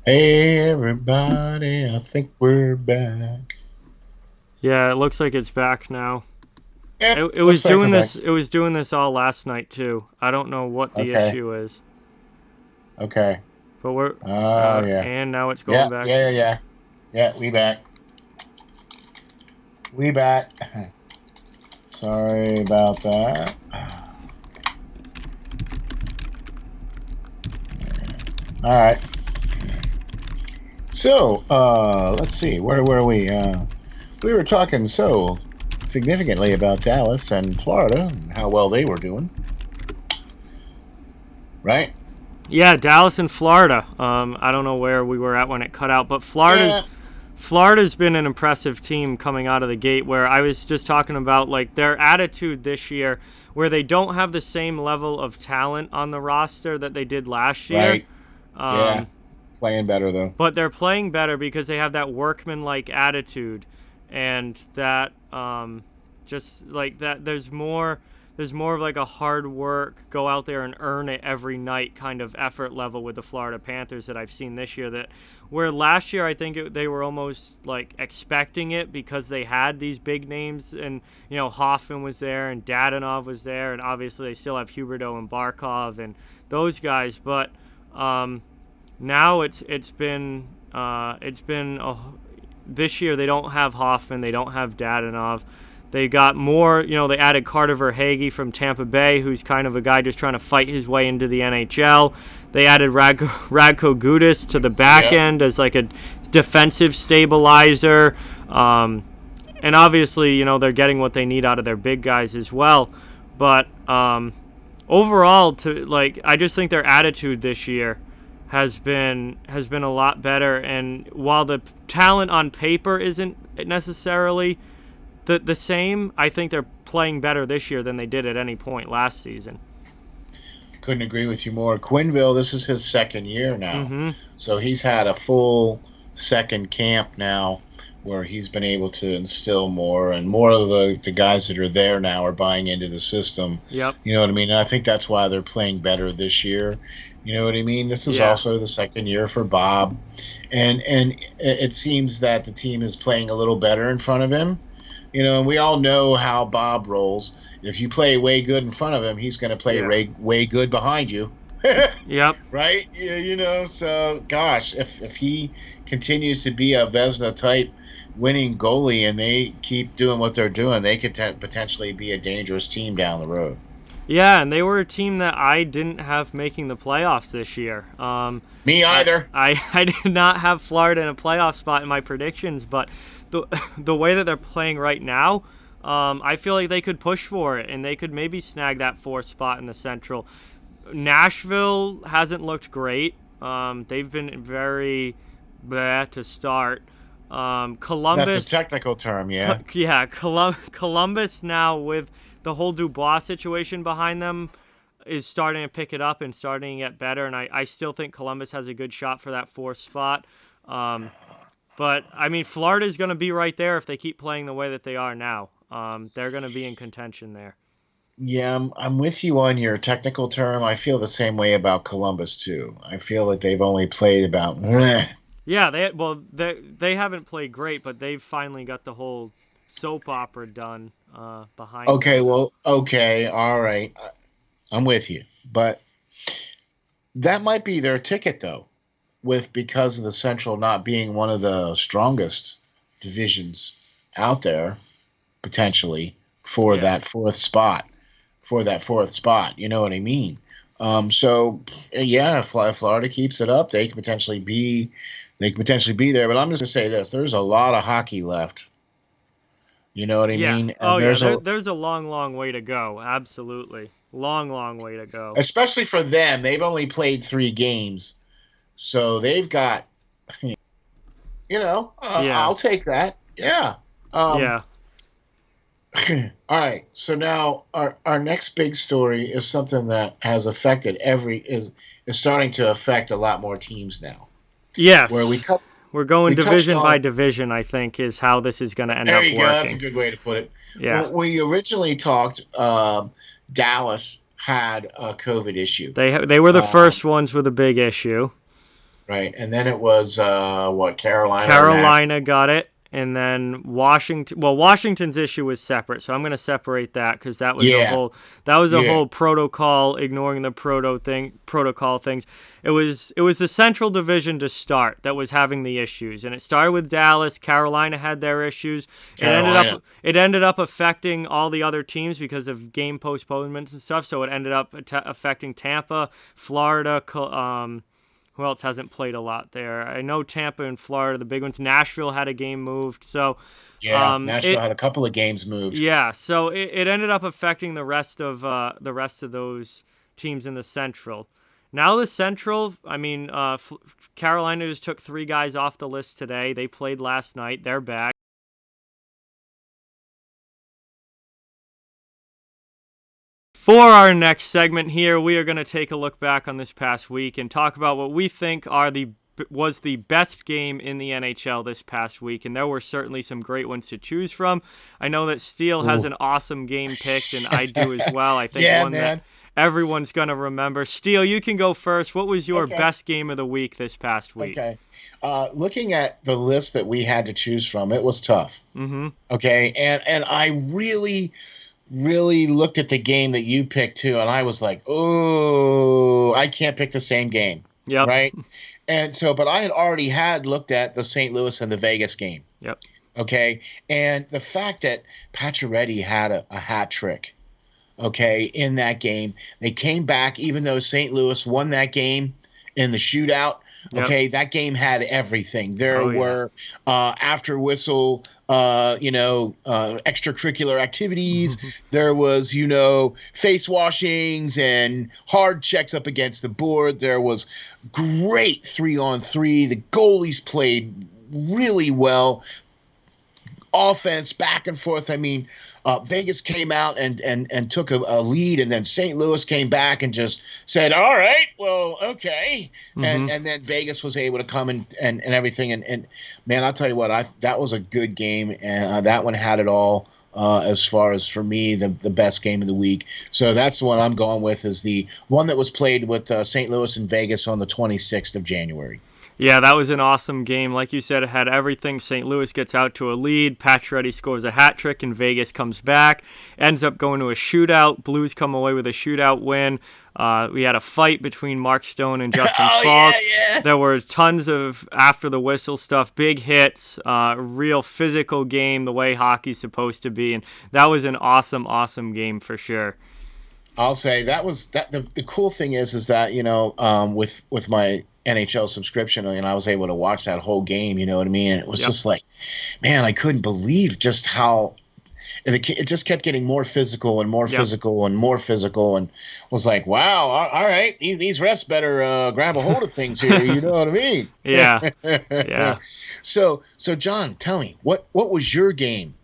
B: Hey everybody, I think we're back.
A: Yeah, it looks like it's back now.
B: Yep,
A: it was doing this. It was doing this all last night too. I don't know what the issue is.
B: Okay.
A: But we're. And now it's going back.
B: Yeah, we back. We back. Sorry about that. All right. So, let's see. Where were we? We were talking so significantly about Dallas and Florida and how well they were doing. Right?
A: Yeah, Dallas and Florida. I don't know where we were at when it cut out, but Florida's been an impressive team coming out of the gate, where I was just talking about like their attitude this year, where they don't have the same level of talent on the roster that they did last year.
B: Right. Playing better though.
A: But they're playing better because they have that workman-like attitude, and that just like that. There's more of like a hard work, go out there and earn it every night kind of effort level with the Florida Panthers that I've seen this year. That where last year I think they were almost like expecting it because they had these big names, and Hoffman was there and Dadonov was there, and obviously they still have Huberdeau and Barkov and those guys, but. Now it's been this year they don't have Hoffman, they don't have Dadonov. They got more, they added Carter Verhaeghe from Tampa Bay, who's kind of a guy just trying to fight his way into the NHL. They added Radko Gudas to the back end as like a defensive stabilizer. And obviously, they're getting what they need out of their big guys as well. But overall, I just think their attitude this year has been a lot better, and while the talent on paper isn't necessarily the same. I think they're playing better this year than they did at any point last season.
B: Couldn't agree with you more. Quenneville, this is his second year now.
A: Mm-hmm.
B: So he's had a full second camp now where he's been able to instill more, and more of the guys that are there now are buying into the system.
A: Yep.
B: You know what I mean? And I think that's why they're playing better this year. You know what I mean? This is also the second year for Bob. And it seems that the team is playing a little better in front of him. You know, and we all know how Bob rolls. If you play way good in front of him, he's going to play way good behind you.
A: Yep.
B: Right? Yeah, you know, so, gosh, if he continues to be a Vezina-type winning goalie and they keep doing what they're doing, they could potentially be a dangerous team down the road.
A: Yeah, and they were a team that I didn't have making the playoffs this year.
B: Me either.
A: I did not have Florida in a playoff spot in my predictions, but the way that they're playing right now, I feel like they could push for it, and they could maybe snag that 4th spot in the Central. Nashville hasn't looked great. They've been very bad to start. Columbus.
B: That's a technical term, yeah.
A: Yeah, Columbus now with the whole Dubois situation behind them is starting to pick it up and starting to get better, and I still think Columbus has a good shot for that 4th spot. But, I mean, Florida's going to be right there if they keep playing the way that they are now. They're going to be in contention there.
B: Yeah, I'm with you on your technical term. I feel the same way about Columbus, too. I feel like they've only played about...
A: Yeah, they haven't played great, but they've finally got the whole soap opera done behind them.
B: Okay, all right. I'm with you. But that might be their ticket, though, because of the Central not being one of the strongest divisions out there, potentially, for that 4th spot. You know what I mean? So, yeah, if Florida keeps it up, they could potentially be there. But I'm just going to say this. There's a lot of hockey left. You know what I mean?
A: And there's a long way to go. Absolutely. Long way to go.
B: Especially for them. They've only played 3 games. So they've got, I'll take that. Yeah.
A: Yeah.
B: All right. So now our next big story is something that has affected is starting to affect a lot more teams now.
A: Yes.
B: Where
A: we're going division by division, I think, is how this is going to end up working. There you go.
B: That's a good way to put it.
A: Yeah.
B: When we originally talked, Dallas had a COVID issue.
A: They were the first ones with a big issue.
B: Right. And then it was, Carolina?
A: Carolina got it. And then Washington. Well, Washington's issue was separate, so I'm going to separate that because that was a whole protocol, ignoring the protocol things. It was the Central Division to start that was having the issues, and it started with Dallas. Carolina had their issues. It ended up affecting all the other teams because of game postponements and stuff. So it ended up affecting Tampa, Florida. Who else hasn't played a lot there? I know Tampa and Florida, the big ones. Nashville had a game moved. So
B: Nashville had a couple of games moved.
A: Yeah, so it ended up affecting the rest of those teams in the Central. Now the Central, I mean, Carolina just took 3 guys off the list today. They played last night. They're back. For our next segment here, we are going to take a look back on this past week and talk about what we think was the best game in the NHL this past week, and there were certainly some great ones to choose from. I know that Steel has an awesome game picked, and I do as well. I think that everyone's going to remember. Steel, you can go first. What was your best game of the week this past week?
B: Okay. Looking at the list that we had to choose from, it was tough.
A: Mm-hmm.
B: Okay, and I really looked at the game that you picked too, and I was like, oh, I can't pick the same game.
A: Yep.
B: Right? And so, but I had looked at the St. Louis and the Vegas game.
A: Yep.
B: Okay. And the fact that Ciarrelli had a hat trick, okay, in that game, they came back, even though St. Louis won that game in the shootout. Okay, that game had everything. There were after whistle, extracurricular activities. There was, face washings and hard checks up against the board. There was great 3-on-3. The goalies played really well. offense back and forth. I mean, Vegas came out and took a lead, and then St. Louis came back and just said, all right, well, okay. And then Vegas was able to come and everything. And man, I'll tell you what, that was a good game, and that one had it all. As far as for me, the best game of the week. So that's the one I'm going with, is the one that was played with St. Louis and Vegas on the 26th of January.
A: Yeah, that was an awesome game. Like you said, it had everything. St. Louis gets out to a lead. Pacioretty scores a hat trick, and Vegas comes back. Ends up going to a shootout. Blues come away with a shootout win. We had a fight between Mark Stone and Justin Falk.
B: Yeah.
A: There were tons of after the whistle stuff, big hits, real physical game, the way hockey's supposed to be. And that was an awesome, awesome game for sure.
B: I'll say that was that. The cool thing is that, with my NHL subscription, and I was able to watch that whole game. You know what I mean? And it was just like, man, I couldn't believe just how it just kept getting more physical and more physical and more physical, and was like, wow, all right, these refs better grab a hold of things here. You know what I mean?
A: Yeah.
B: So John, tell me, what was your game?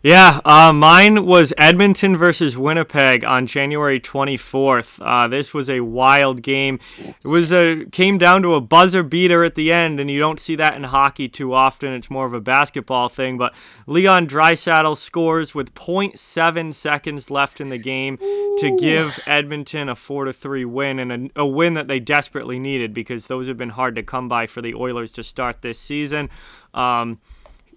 A: Yeah, mine was Edmonton versus Winnipeg on January 24th. This was a wild game. It came down to a buzzer beater at the end, and you don't see that in hockey too often. It's more of a basketball thing. But Leon Draisaitl scores with 0.7 seconds left in the game to give Edmonton a 4-3 win, and a win that they desperately needed, because those have been hard to come by for the Oilers to start this season.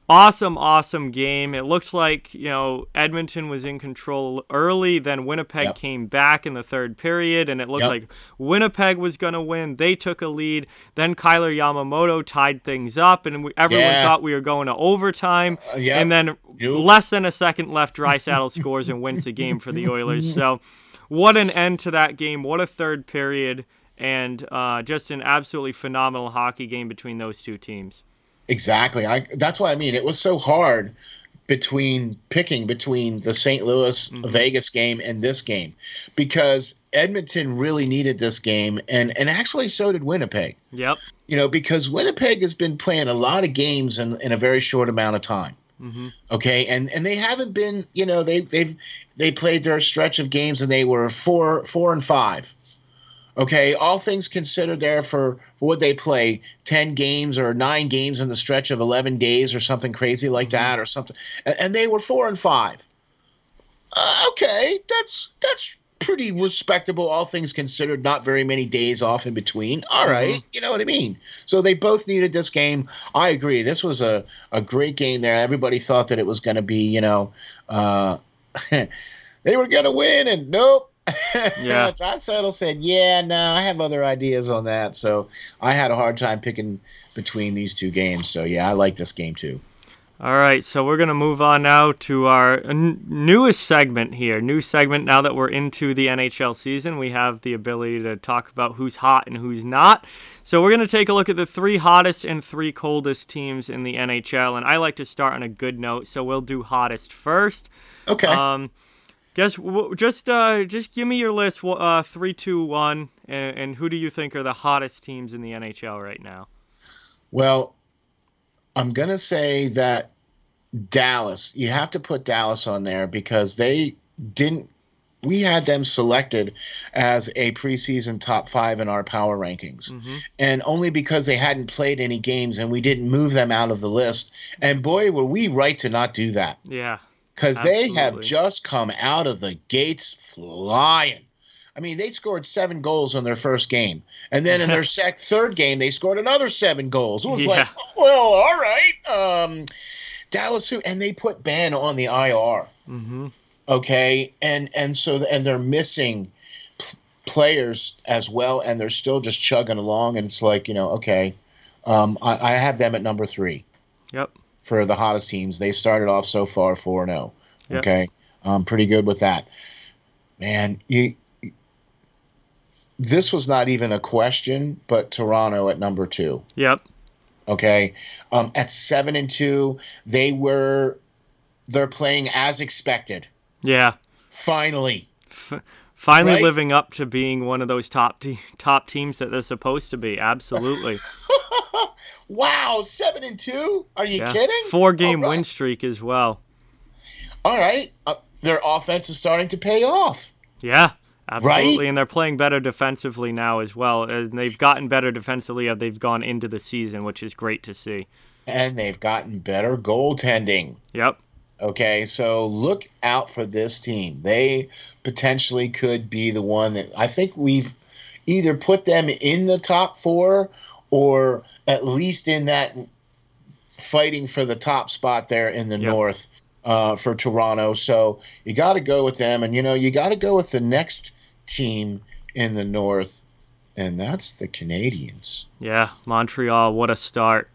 A: Awesome game. It looked like, Edmonton was in control early, then Winnipeg came back in the third period, and it looked like Winnipeg was going to win. They took a lead. Then Kyler Yamamoto tied things up, and everyone thought we were going to overtime. And then less than a second left, Draisaitl scores and wins the game for the Oilers. So what an end to that game. What a third period, and just an absolutely phenomenal hockey game between those two teams.
B: Exactly. That's why, I mean, it was so hard picking between the St. Louis Vegas game and this game, because Edmonton really needed this game, and actually so did Winnipeg.
A: Yep.
B: Because Winnipeg has been playing a lot of games in a very short amount of time. Okay, and they haven't been, they played their stretch of games, and they were 4-5. Okay, all things considered, there for what they play, 10 games or 9 games in the stretch of 11 days or something crazy like that, or something, and they were 4-5. Okay, that's pretty respectable, all things considered. Not very many days off in between. All right, you know what I mean. So they both needed this game. I agree. This was a great game there. Everybody thought that it was going to be, they were going to win, and nope.
A: Yeah.
B: Draisaitl said, no, I have other ideas on that. So I had a hard time picking between these two games. So, I like this game too.
A: All right, so we're going to move on now to our newest segment here. New segment now that we're into the NHL season. We have the ability to talk about who's hot and who's not. So we're going to take a look at the 3 hottest and 3 coldest teams in the NHL. And I like to start on a good note, so we'll do hottest first.
B: Okay.
A: Just give me your list, 3, 2, 1, and who do you think are the hottest teams in the NHL right now?
B: Well, I'm going to say that Dallas, you have to put Dallas on there, because we had them selected as a preseason top 5 in our power rankings. And only because they hadn't played any games, and we didn't move them out of the list. And boy, were we right to not do that.
A: Yeah.
B: Because they have just come out of the gates flying. I mean, they scored 7 goals on their first game. And then in their third game, they scored another 7 goals. It was like, well, all right. Dallas, and they put Ben on the IR. Okay. And they're missing players as well, and they're still just chugging along. And it's like, okay. I have them at number 3.
A: Yep.
B: For the hottest teams. They started off so far 4-0.
A: Yep.
B: Okay. Pretty good with that. Man, this was not even a question, but Toronto at number 2.
A: Yep.
B: Okay. At 7-2, they're playing as expected.
A: Yeah.
B: Finally.
A: Finally
B: right?
A: living up to being one of those top teams that they're supposed to be. Absolutely.
B: Wow, 7-2? Are you
A: Yeah.
B: kidding? All
A: 4-game win
B: right.
A: streak as well.
B: All right. Their offense is starting to pay off,
A: Yeah,
B: right?
A: absolutely. And they're playing better defensively now as well. And they've gotten better defensively as they've gone into the season, which is great to see.
B: And they've gotten better goaltending.
A: Yep.
B: Okay, so look out for this team. They potentially could be the one that I think we've either put them in the top four or at least in that fighting for the top spot there in the
A: Yep.
B: North for Toronto. So you got to go with them. And, you got to go with the next team in the North, and that's the Canadians.
A: Yeah, Montreal, what a start.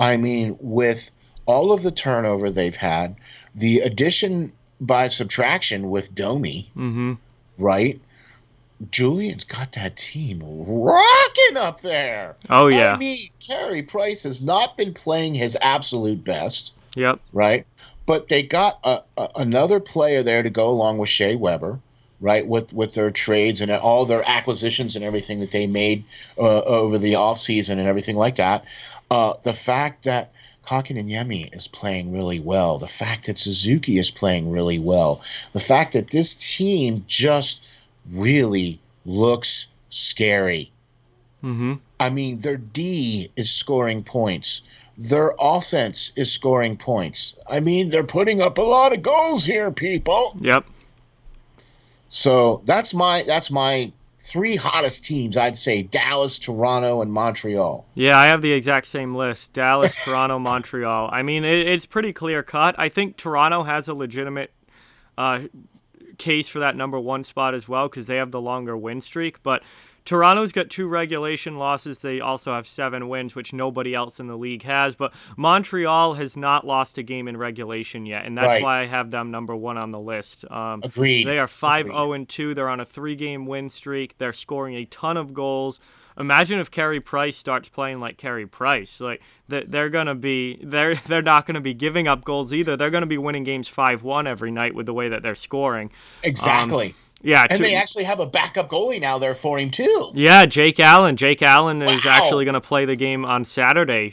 B: I mean, with all of the turnover they've had, the addition by subtraction with Domi, right? Julian's got that team rocking up there.
A: Oh, yeah.
B: I mean, Carey Price has not been playing his absolute best.
A: Yep.
B: Right? But they got another player there to go along with Shea Weber, right? With their trades and all their acquisitions and everything that they made over the offseason and everything like that. The fact that Kotkaniemi is playing really well, the fact that Suzuki is playing really well, the fact that this team just really looks scary. I mean, their D is scoring points. Their offense is scoring points. I mean, they're putting up a lot of goals here, people.
A: Yep.
B: So that's my three hottest teams, I'd say: Dallas, Toronto, and Montreal.
A: Yeah, I have the exact same list. Dallas, Toronto, Montreal. I mean, it's pretty clear cut. I think Toronto has a legitimate case for that number one spot as well because they have the longer win streak. But Toronto's got 2 regulation losses. They also have 7 wins, which nobody else in the league has. But Montreal has not lost a game in regulation yet, and that's
B: Right.
A: why I have them number 1 on the list.
B: Agreed.
A: They are 5-0-2. They're on a 3-game win streak. They're scoring a ton of goals. Imagine if Carey Price starts playing like Carey Price. Like they're not gonna be giving up goals either. They're gonna be winning games 5-1 every night with the way that they're scoring.
B: Exactly.
A: Yeah,
B: and they actually have a backup goalie now there for him too.
A: Yeah, Jake Allen. Jake Allen is
B: Wow.
A: actually going to play the game on Saturday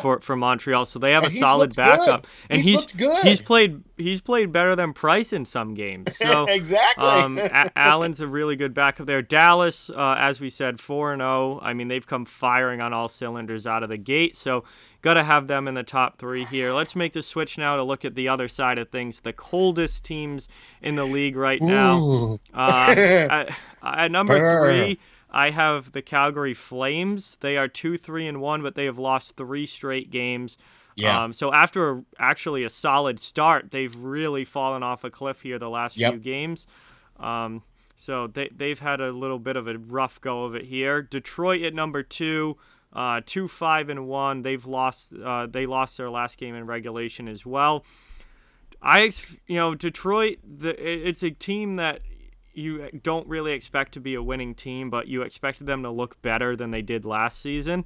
A: for Montreal, so they have a solid backup.
B: Good.
A: And
B: he's looked good.
A: He's played better than Price in some games. So
B: exactly.
A: Allen's a really good backup there. Dallas, as we said, 4-0. I mean, they've come firing on all cylinders out of the gate. So got to have them in the top 3 here. Let's make the switch now to look at the other side of things, the coldest teams in the league right now. At number 3, I have the Calgary Flames. They are 2-3-1, but they have lost 3 straight games.
B: Yeah.
A: So after actually a solid start, they've really fallen off a cliff here the last few games. So they've had a little bit of a rough go of it here. Detroit at number 2. 2-5-1. They lost their last game in regulation as well. Detroit. It's a team that you don't really expect to be a winning team, but you expected them to look better than they did last season.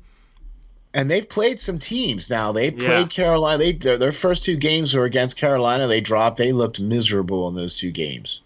B: And they've played some teams now. They played Carolina. Their first 2 games were against Carolina. They dropped. They looked miserable in those 2 games.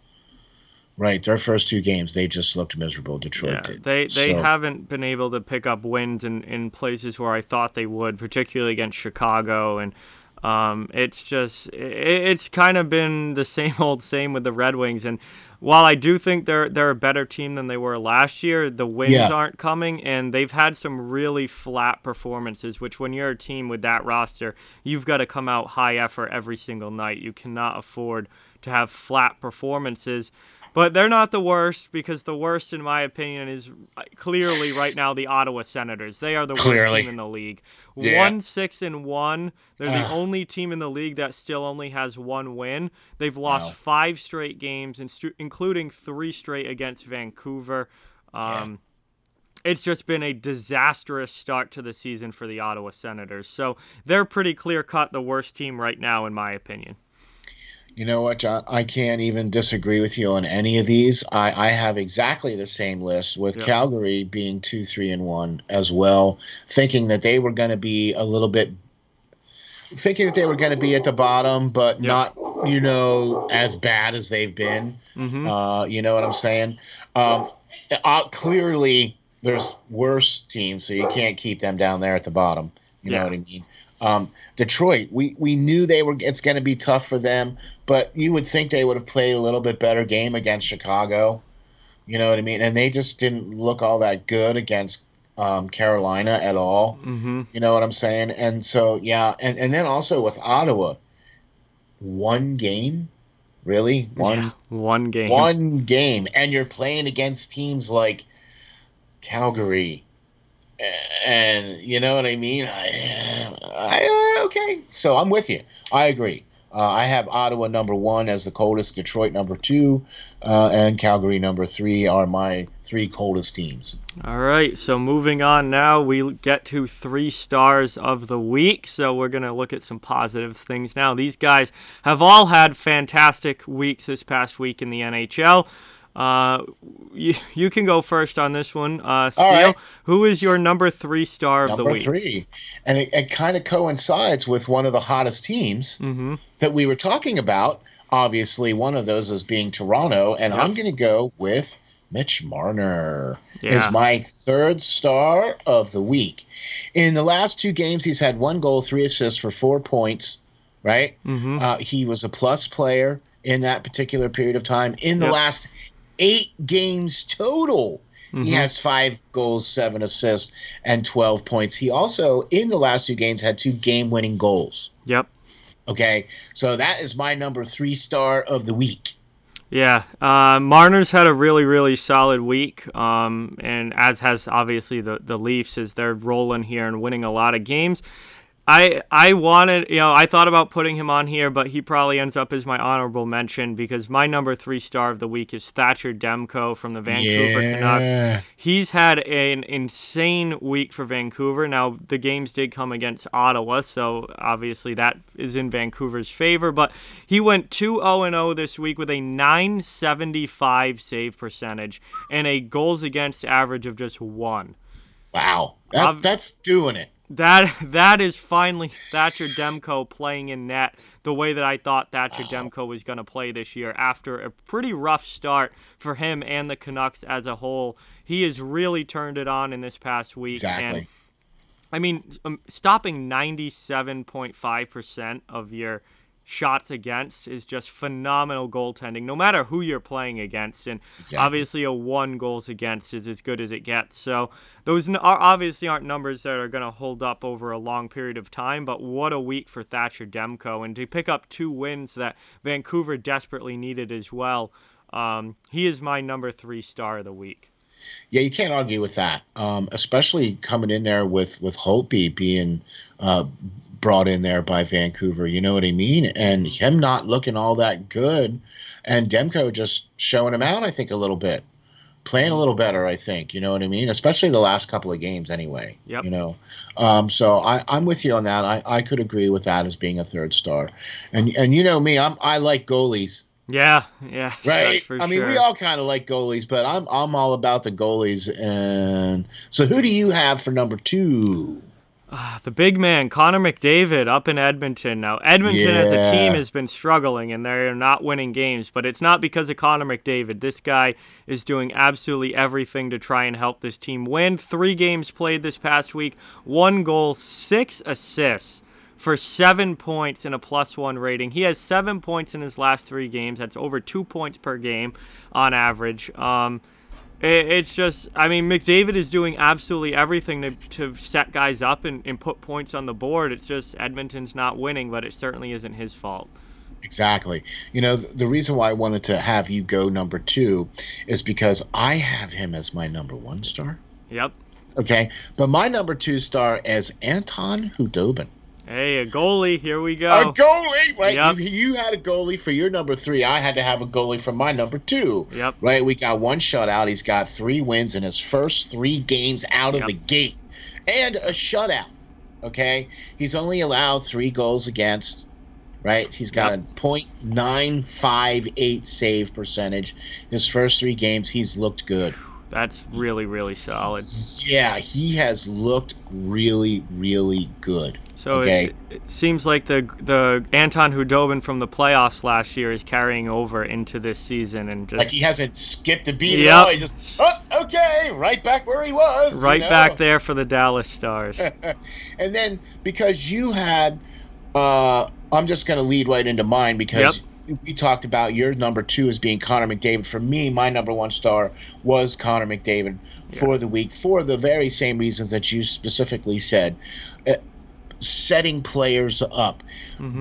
B: Right, their first 2 games, they just looked miserable. Detroit did.
A: They haven't been able to pick up wins in places where I thought they would, particularly against Chicago. And it's kind of been the same with the Red Wings. And while I do think they're a better team than they were last year, the wins aren't coming, and they've had some really flat performances, which when you're a team with that roster, you've got to come out high effort every single night. You cannot afford to have flat performances. But they're not the worst, because the worst, in my opinion, is clearly right now the Ottawa Senators. They are the worst team in the league. 1-6-1. They're the only team in the league that still only has 1 win. They've lost 5 straight games, including 3 straight against Vancouver. It's just been a disastrous start to the season for the Ottawa Senators. So they're pretty clear-cut the worst team right now, in my opinion.
B: You know what, John? I can't even disagree with you on any of these. I have exactly the same list, with Calgary being 2-3-1 as well, thinking that they were going to be at the bottom, but not as bad as they've been.
A: Mm-hmm.
B: You know what I'm saying? Clearly, there's worse teams, so you can't keep them down there at the bottom. You know
A: Yeah.
B: what I mean? Detroit, we knew it's going to be tough for them, but you would think they would have played a little bit better game against Chicago. You know what I mean? And they just didn't look all that good against Carolina at all.
A: Mm-hmm.
B: You know what I'm saying? And so, yeah. And then also with Ottawa, one game? Really?
A: Yeah. One game.
B: One game. And you're playing against teams like Calgary. And you know what I mean? Okay. So I'm with you. I agree. I have Ottawa number 1 as the coldest, Detroit number 2, and Calgary number 3 are my 3 coldest teams.
A: All right, so moving on now, we get to 3 stars of the week. So we're going to look at some positive things now. These guys have all had fantastic weeks this past week in the NHL. You can go first on this one, Steel.
B: Right.
A: Who is your number 3 star of the week?
B: Number 3. And it kind of coincides with one of the hottest teams that we were talking about. Obviously, one of those is being Toronto, and I'm going to go with Mitch Marner is my 3rd star of the week. In the last 2 games, he's had 1 goal, 3 assists for 4 points, right? He was a plus player in that particular period of time. In the last 8 games total, he has 5 goals, 7 assists, and 12 points. He also, in the last 2 games, had 2 game-winning goals.
A: Yep.
B: Okay, so that is my number 3 star of the week.
A: Yeah, Marner's had a really, really solid week, and as has obviously the Leafs as they're rolling here and winning a lot of games. I wanted, I thought about putting him on here, but he probably ends up as my honorable mention because my number 3 star of the week is Thatcher Demko from the Vancouver Canucks. He's had an insane week for Vancouver. Now, the games did come against Ottawa, so obviously that is in Vancouver's favor, but he went 2-0-0 this week with a .975 save percentage and a goals against average of just 1.
B: Wow, that's doing it.
A: That is finally Thatcher Demko playing in net the way that I thought Thatcher Demko was going to play this year after a pretty rough start for him and the Canucks as a whole. He has really turned it on in this past week.
B: Exactly.
A: And, I mean, stopping 97.5% of your shots against is just phenomenal goaltending, no matter who you're playing against. And obviously a 1 goals against is as good as it gets. So those obviously aren't numbers that are going to hold up over a long period of time, but what a week for Thatcher Demko. And to pick up 2 wins that Vancouver desperately needed as well, he is my number 3 star of the week.
B: Yeah, you can't argue with that, especially coming in there with Holtby being brought in there by Vancouver, you know what I mean? And him not looking all that good, and Demko just showing him out, I think, a little bit. Playing a little better, I think, you know what I mean? Especially the last couple of games anyway, you know? So I'm with you on that. I could agree with that as being a 3rd star. And you know me, I like goalies.
A: Yeah,
B: right.
A: I mean,
B: we all kind of like goalies, but I'm all about the goalies. And so, who do you have for number 2?
A: The big man, Connor McDavid, up in Edmonton. Now, Edmonton as a team has been struggling, and they're not winning games, but it's not because of Connor McDavid. This guy is doing absolutely everything to try and help this team win. 3 games played this past week, 1 goal, 6 assists for 7 points and a +1 rating. He has 7 points in his last 3 games. That's over 2 points per game on average. It's just, I mean, McDavid is doing absolutely everything to set guys up and put points on the board. It's just Edmonton's not winning, but it certainly isn't his fault.
B: Exactly. You know, the reason why I wanted to have you go number 2 is because I have him as my number 1 star.
A: Yep.
B: Okay. But my number 2 star is Anton Khudobin.
A: Hey, a goalie. Here we go.
B: A goalie, right?
A: Yep.
B: You had a goalie for your number 3. I had to have a goalie for my number 2.
A: Yep.
B: Right? We got 1 shutout. He's got 3 wins in his first 3 games out of the gate. And a shutout. Okay? He's only allowed 3 goals against. Right? He's got a .958 save percentage. His first 3 games, he's looked good.
A: That's really, really solid.
B: Yeah, he has looked really, really good.
A: So
B: Okay.
A: it seems like the Anton Hudobin from the playoffs last year is carrying over into this season and
B: Like
A: just
B: he hasn't skipped a beat at all.
A: yep,
B: He just, oh, okay, right back where he was,
A: right back there for the Dallas Stars.
B: And then because you had, I'm just going to lead right into mine
A: Yep.
B: because we talked about your number 2 as being Connor McDavid. For me, my number 1 star was Connor McDavid for
A: Yeah.
B: the week for the very same reasons that you specifically said. Setting players up,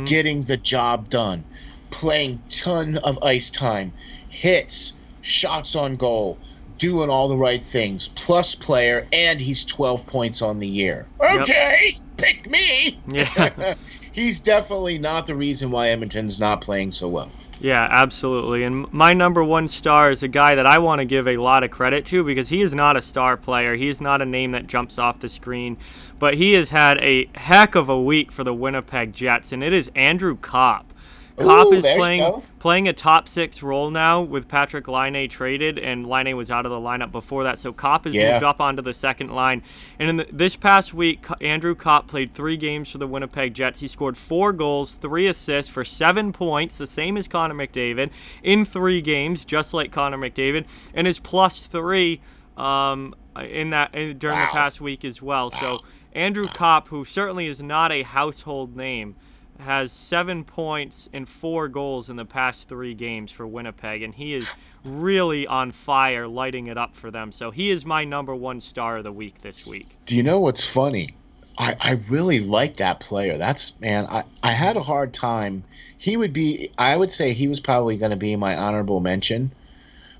B: getting the job done, playing ton of ice time, hits, shots on goal, doing all the right things, plus player, and he's 12 points on the year. Okay, pick me.
A: Yeah.
B: He's definitely not the reason why Edmonton's not playing so well.
A: Yeah, absolutely. And my number 1 star is a guy that I want to give a lot of credit to because he is not a star player. He is not a name that jumps off the screen, but he has had a heck of a week for the Winnipeg Jets, and it is Andrew Kopp. Kopp
B: Ooh,
A: is
B: there you go.
A: playing a top 6 role now with Patrick Laine traded, and Laine was out of the lineup before that, so Kopp has moved up onto the second line. And in this past week, Andrew Kopp played 3 games for the Winnipeg Jets. He scored 4 goals, 3 assists for 7 points, the same as Connor McDavid, in 3 games, just like Connor McDavid, and is +3 during the past week as well.
B: Wow.
A: So Andrew Kopp, who certainly is not a household name, has 7 points and 4 goals in the past 3 games for Winnipeg, and he is really on fire, lighting it up for them. So he is my number 1 star of the week this week.
B: Do you know what's funny? I really like that player. I had a hard time. I would say he was probably going to be my honorable mention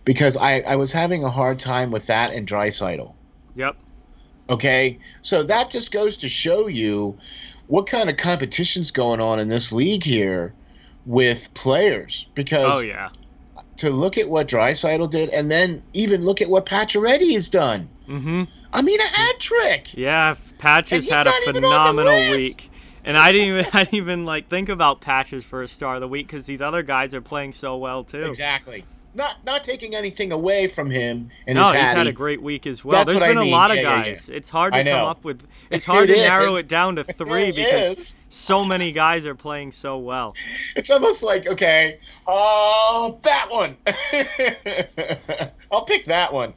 B: because I was having a hard time with that and Draisaitl.
A: Yep.
B: Okay, so that just goes to show you what kind of competition's going on in this league here with players. Because to look at what Draisaitl did, and then even look at what Pacioretty has done. I mean, a hat trick.
A: Yeah, Patch has had a phenomenal week. And I didn't even like think about Patch's first star of the week because these other guys are playing so well too.
B: Exactly. Not taking anything away from him and his
A: he's had a great week as well.
B: That's
A: There's
B: what
A: been
B: I mean.
A: a lot of guys. It's hard to come up with. It's hard to narrow it down to 3 because so many guys are playing so well.
B: It's almost like, okay, that one. I'll pick that one.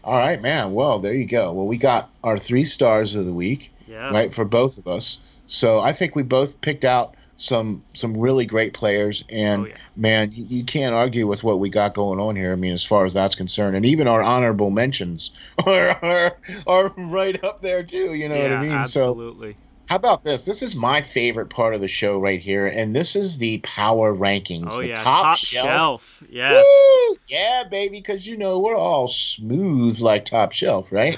B: All right, man. Well, there you go. Well, we got our 3 stars of the week, right, for both of us. So I think we both picked out some really great players, and man, you can't argue with what we got going on here. I mean, as far as that's concerned, and even our honorable mentions are right up there too. You know what I mean?
A: Absolutely.
B: So how about this? This is my favorite part of the show right here, and this is the power rankings. The top shelf.
A: Yes.
B: Woo! Yeah, baby, because we're all smooth like Top Shelf, right?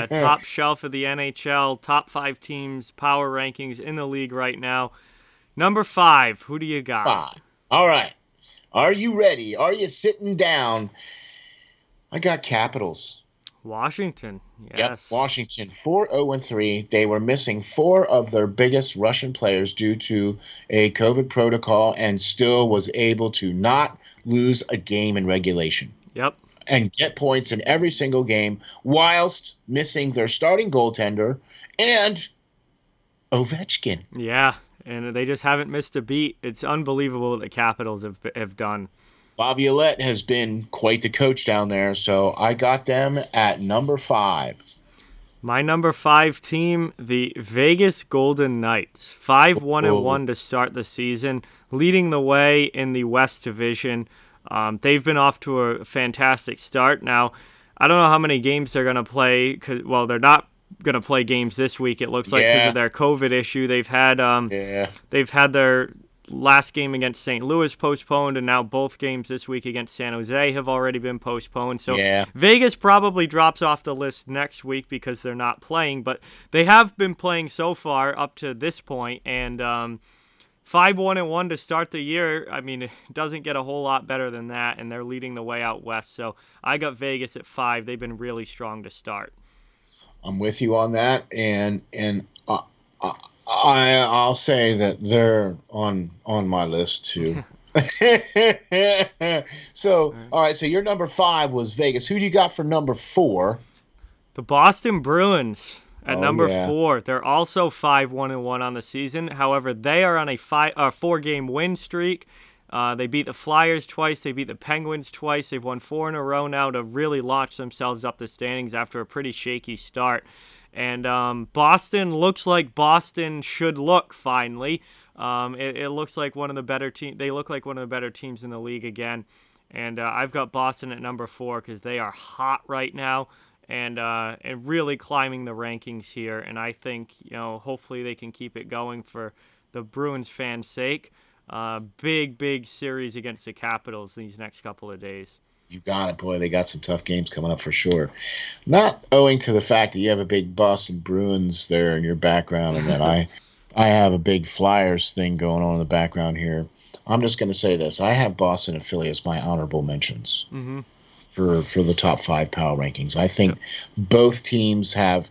A: Top shelf of the NHL, top 5 teams, power rankings in the league right now. Number 5, who do you got?
B: 5. All right. Are you ready? Are you sitting down? I got Capitals.
A: Washington, yes.
B: Yep, Washington, 4-0-3. They were missing 4 of their biggest Russian players due to a COVID protocol and still was able to not lose a game in regulation.
A: Yep.
B: And get points in every single game whilst missing their starting goaltender and Ovechkin.
A: Yeah, and they just haven't missed a beat. It's unbelievable what the Capitals have done.
B: Laviolette has been quite the coach down there, so I got them at number 5.
A: My number 5 team, the Vegas Golden Knights, 5-1-1 to start the season, leading the way in the West Division. They've been off to a fantastic start. Now, I don't know how many games they're going to play. They're not going to play games this week. It looks like because of their COVID issue. They've had their last game against St. Louis postponed, and now both games this week against San Jose have already been postponed. So Vegas probably drops off the list next week because they're not playing, but they have been playing so far up to this point, and 5-1-1 to start the year. I mean, it doesn't get a whole lot better than that, and they're leading the way out west. So I got Vegas at 5. They've been really strong to start.
B: I'm with you on that, and I'll say that they're on my list too. So, all right. So your number 5 was Vegas. Who do you got for number 4?
A: The Boston Bruins at
B: Oh
A: number
B: yeah.
A: 4. They're also 5-1-1 on the season. However, they are on a 4-game win streak. They beat the Flyers twice. They beat the Penguins twice. They've won 4 in a row now to really launch themselves up the standings after a pretty shaky start. And Boston looks like Boston should look finally. It looks like one of the better teams. They look like one of the better teams in the league again. And I've got Boston at number 4 because they are hot right now and really climbing the rankings here. And I think, hopefully they can keep it going for the Bruins fans' sake. Big series against the Capitals these next couple of days.
B: You got it, boy. They got some tough games coming up for sure. Not owing to the fact that you have a big Boston Bruins there in your background, and that I have a big Flyers thing going on in the background here. I'm just going to say this: I have Boston and Philly as my honorable mentions
A: Mm-hmm.
B: for the top 5 power rankings. I think
A: Yep.
B: both teams have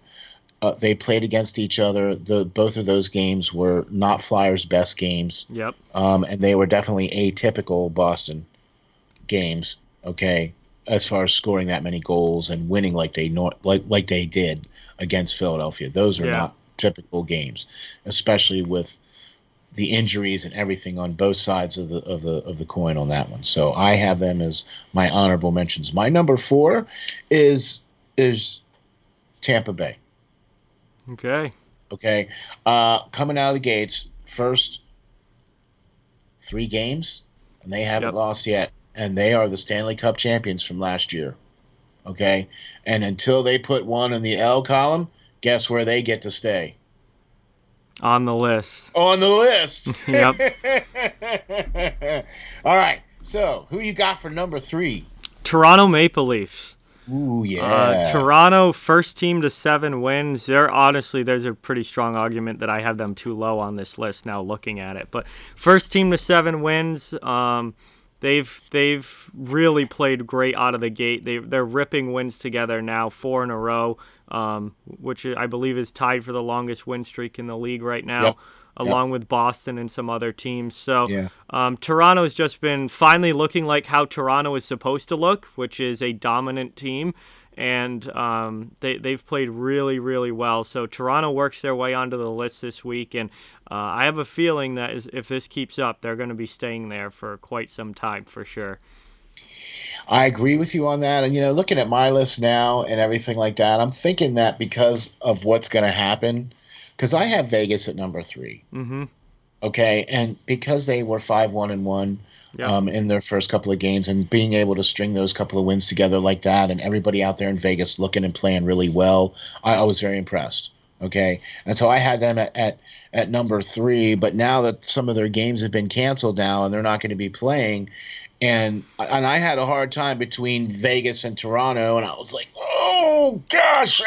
B: they played against each other. Both of those games were not Flyers' best games,
A: Yep.
B: and they were definitely atypical Boston games. Okay, as far as scoring that many goals and winning like they did against Philadelphia, those are
A: Yeah.
B: not typical games, especially with the injuries and everything on both sides of the coin on that one. So I have them as my honorable mentions. My number 4 is Tampa Bay.
A: Okay.
B: Okay, coming out of the gates, first 3 games, and they haven't
A: Yep.
B: lost yet, and they are the Stanley Cup champions from last year. Okay, and until they put one in the L column, guess where they get to stay?
A: On the list.
B: On the list.
A: Yep.
B: All right. So, who you got for number 3?
A: Toronto Maple Leafs.
B: Ooh, yeah.
A: Toronto, first team to 7 wins. There's a pretty strong argument that I have them too low on this list now looking at it. But first team to 7 wins. They've really played great out of the gate. They're ripping wins together now, 4 in a row, which I believe is tied for the longest win streak in the league right now,
B: Yep. Yep.
A: along with Boston and some other teams. So
B: Yeah.
A: Toronto's just been finally looking like how Toronto is supposed to look, which is a dominant team. And they've played really well. So Toronto works their way onto the list this week, and I have a feeling that if this keeps up, they're going to be staying there for quite some time for sure.
B: I agree with you on that. And, looking at my list now and everything like that, I'm thinking that because of what's going to happen, because I have Vegas at number 3.
A: Mm-hmm.
B: Okay, and because they were 5-1-1
A: Yep.
B: in their first couple of games, and being able to string those couple of wins together like that, and everybody out there in Vegas looking and playing really well, I was very impressed. Okay, and so I had them at number 3. But now that some of their games have been canceled now, and they're not going to be playing, and I had a hard time between Vegas and Toronto, and I was like, oh gosh.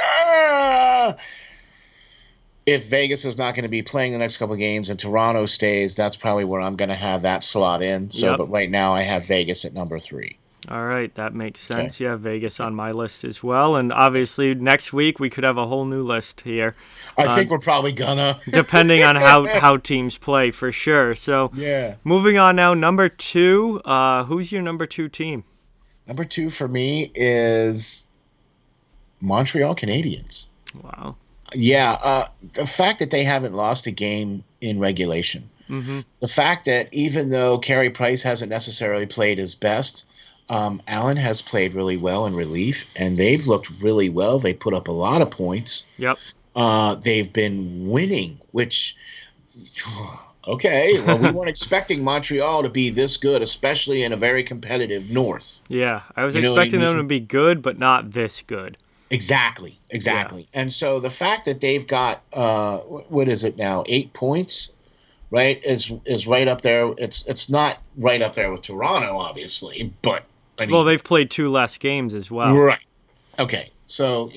B: If Vegas is not going to be playing the next couple of games and Toronto stays, that's probably where I'm going to have that slot in. So,
A: Yep.
B: but right now I have Vegas at number 3.
A: All right, that makes sense.
B: Okay.
A: Yeah, Vegas on my list as well. And obviously, next week we could have a whole new list here.
B: I think we're probably gonna.
A: Depending on how teams play, for sure. So,
B: Yeah.
A: moving on now, number 2. Who's your number 2 team?
B: Number 2 for me is Montreal Canadiens.
A: Wow.
B: Yeah, the fact that they haven't lost a game in regulation,
A: Mm-hmm.
B: the fact that even though Carey Price hasn't necessarily played his best, Allen has played really well in relief, and they've looked really well. They put up a lot of points.
A: Yep.
B: They've been winning, which, okay, well, we weren't expecting Montreal to be this good, especially in a very competitive North.
A: Yeah, I was
B: You know what I
A: expecting them
B: mean?
A: to be good, but not this good.
B: Exactly. And so the fact that they've got what is it now, 8 points, right, is right up there. It's not right up there with Toronto, obviously, but I mean,
A: Well, they've played 2 less games as well.
B: right. Okay, so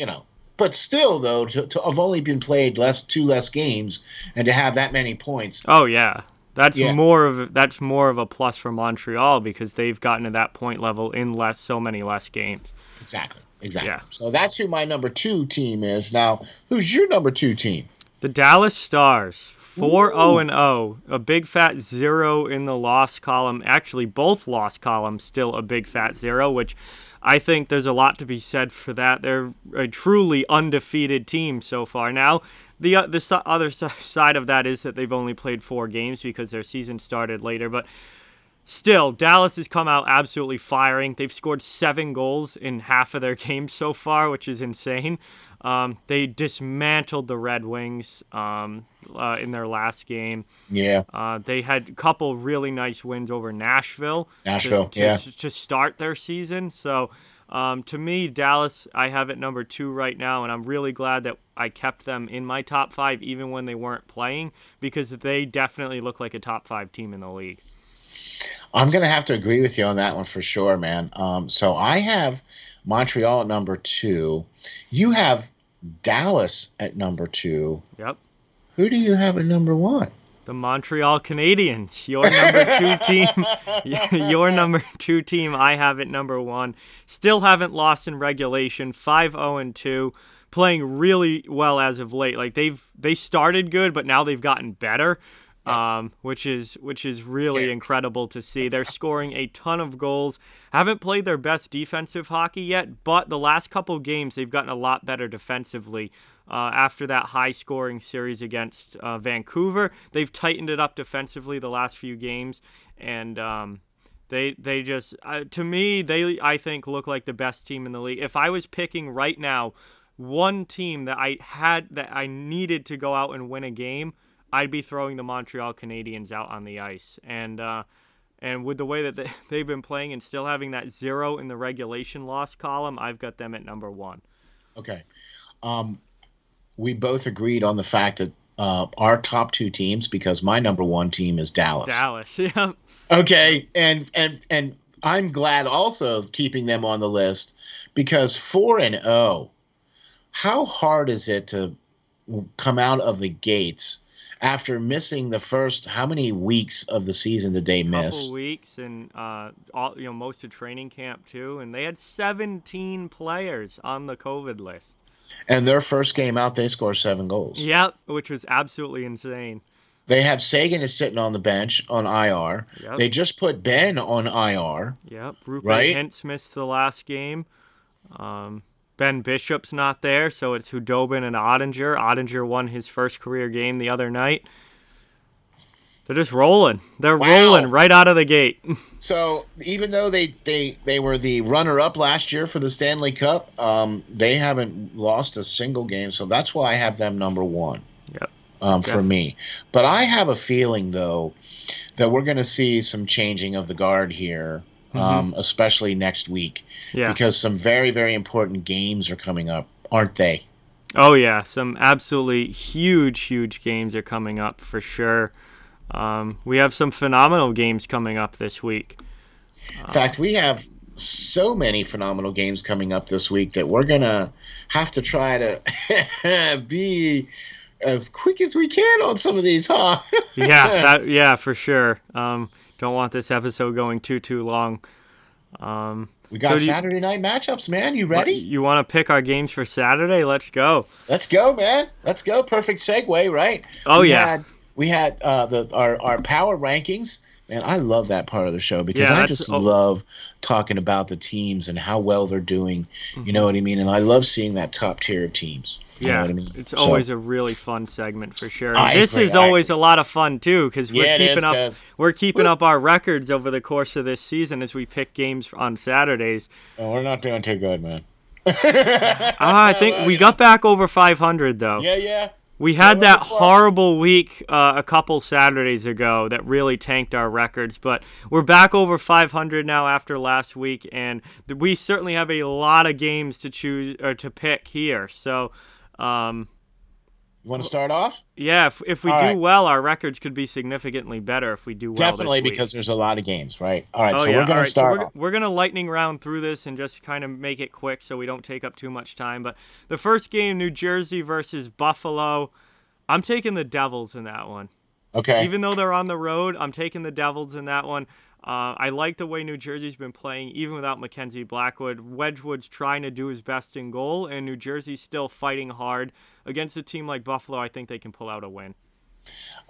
B: but still though, to have only been played 2 less games and to have that many points,
A: Oh yeah, that's
B: yeah,
A: more of a plus for Montreal because they've gotten to that point level in so many less games.
B: exactly.
A: Yeah.
B: So that's who my number 2 team is. Now, who's your number 2 team?
A: The Dallas Stars, 4-0-0, a big fat 0 in the loss column. Actually, both loss columns still a big fat 0, which I think there's a lot to be said for that. They're a truly undefeated team so far. Now, the other side of that is that they've only played 4 games because their season started later, but still, Dallas has come out absolutely firing. They've scored 7 goals in half of their games so far, which is insane. They dismantled the Red Wings in their last game.
B: Yeah.
A: They had a couple really nice wins over Nashville.
B: Yeah.
A: To start their season. So, to me, Dallas, I have at number 2 right now, and I'm really glad that I kept them in my top 5 even when they weren't playing, because they definitely look like a top 5 team in the league.
B: I'm going to have to agree with you on that one for sure, man. So I have Montreal at number 2. You have Dallas at number 2.
A: Yep.
B: Who do you have at number 1?
A: The Montreal Canadiens, your number 2 team. Your number 2 team, I have at number 1. Still haven't lost in regulation, 5-0-2, playing really well as of late. Like they started good, but now they've gotten better. Which is really incredible to see. They're scoring a ton of goals. Haven't played their best defensive hockey yet, but the last couple games they've gotten a lot better defensively. After that high-scoring series against Vancouver, they've tightened it up defensively the last few games, and they just to me I think look like the best team in the league. If I was picking right now one team that I needed to go out and win a game, I'd be throwing the Montreal Canadiens out on the ice. And with the way that they've been playing and still having that 0 in the regulation loss column, I've got them at number 1.
B: Okay. We both agreed on the fact that our top 2 teams, because my number 1 team is Dallas.
A: Dallas, yeah.
B: Okay. And I'm glad also of keeping them on the list, because 4-0, how hard is it to come out of the gates after missing the first, how many weeks of the season did they miss?
A: Couple weeks, and most of training camp too, and they had 17 players on the COVID list.
B: And their first game out, they scored 7 goals.
A: Yep, which was absolutely insane.
B: They have Sagan is sitting on the bench on IR.
A: Yep.
B: They just put Ben on IR.
A: Yep, Rupert
B: right?
A: Hintz missed the last game. Ben Bishop's not there, so it's Hudobin and Ottinger. Ottinger won his first career game the other night. They're just rolling. They're rolling right out of the gate.
B: So even though they were the runner-up last year for the Stanley Cup, they haven't lost a single game. So that's why I have them number 1.
A: Yep.
B: For me. But I have a feeling, though, that we're going to see some changing of the guard here. Especially next week, because some very, very important games are coming up, aren't they?
A: Oh, yeah. Some absolutely huge games are coming up for sure. We have some phenomenal games coming up this week.
B: In fact, we have so many phenomenal games coming up this week that we're going to have to try to be as quick as we can on some of these, huh?
A: Yeah, for sure. Don't want this episode going too long.
B: We got Saturday night matchups, man. You ready?
A: You want to pick our games for Saturday? Let's go.
B: Let's go, man. Let's go. Perfect segue, right? We had our power rankings. Man, I love that part of the show because I just love talking about the teams and how well they're doing. You know what I mean? And I love seeing that top tier of teams. You know what I mean?
A: It's always a really fun segment for sure. And this is always a lot of fun too, because we're keeping up our records over the course of this season as we pick games on Saturdays.
B: Oh, we're not doing too good, man.
A: I think we got back over 500 though.
B: Yeah.
A: We had that horrible week a couple Saturdays ago that really tanked our records, but we're back over 500 now after last week, and we certainly have a lot of games to choose or to pick here. So.
B: You want to start off?
A: Yeah, if we do well, our records could be significantly better if we do well.
B: Definitely,
A: this week.
B: Because there's a lot of games, right? All right, we're going to start off.
A: We're going to lightning round through this and just kind of make it quick so we don't take up too much time. But the first game, New Jersey versus Buffalo, I'm taking the Devils in that one.
B: Okay.
A: Even though they're on the road, I'm taking the Devils in that one. I like the way New Jersey's been playing, even without Mackenzie Blackwood. Wedgwood's trying to do his best in goal, and New Jersey's still fighting hard. Against a team like Buffalo, I think they can pull out a win.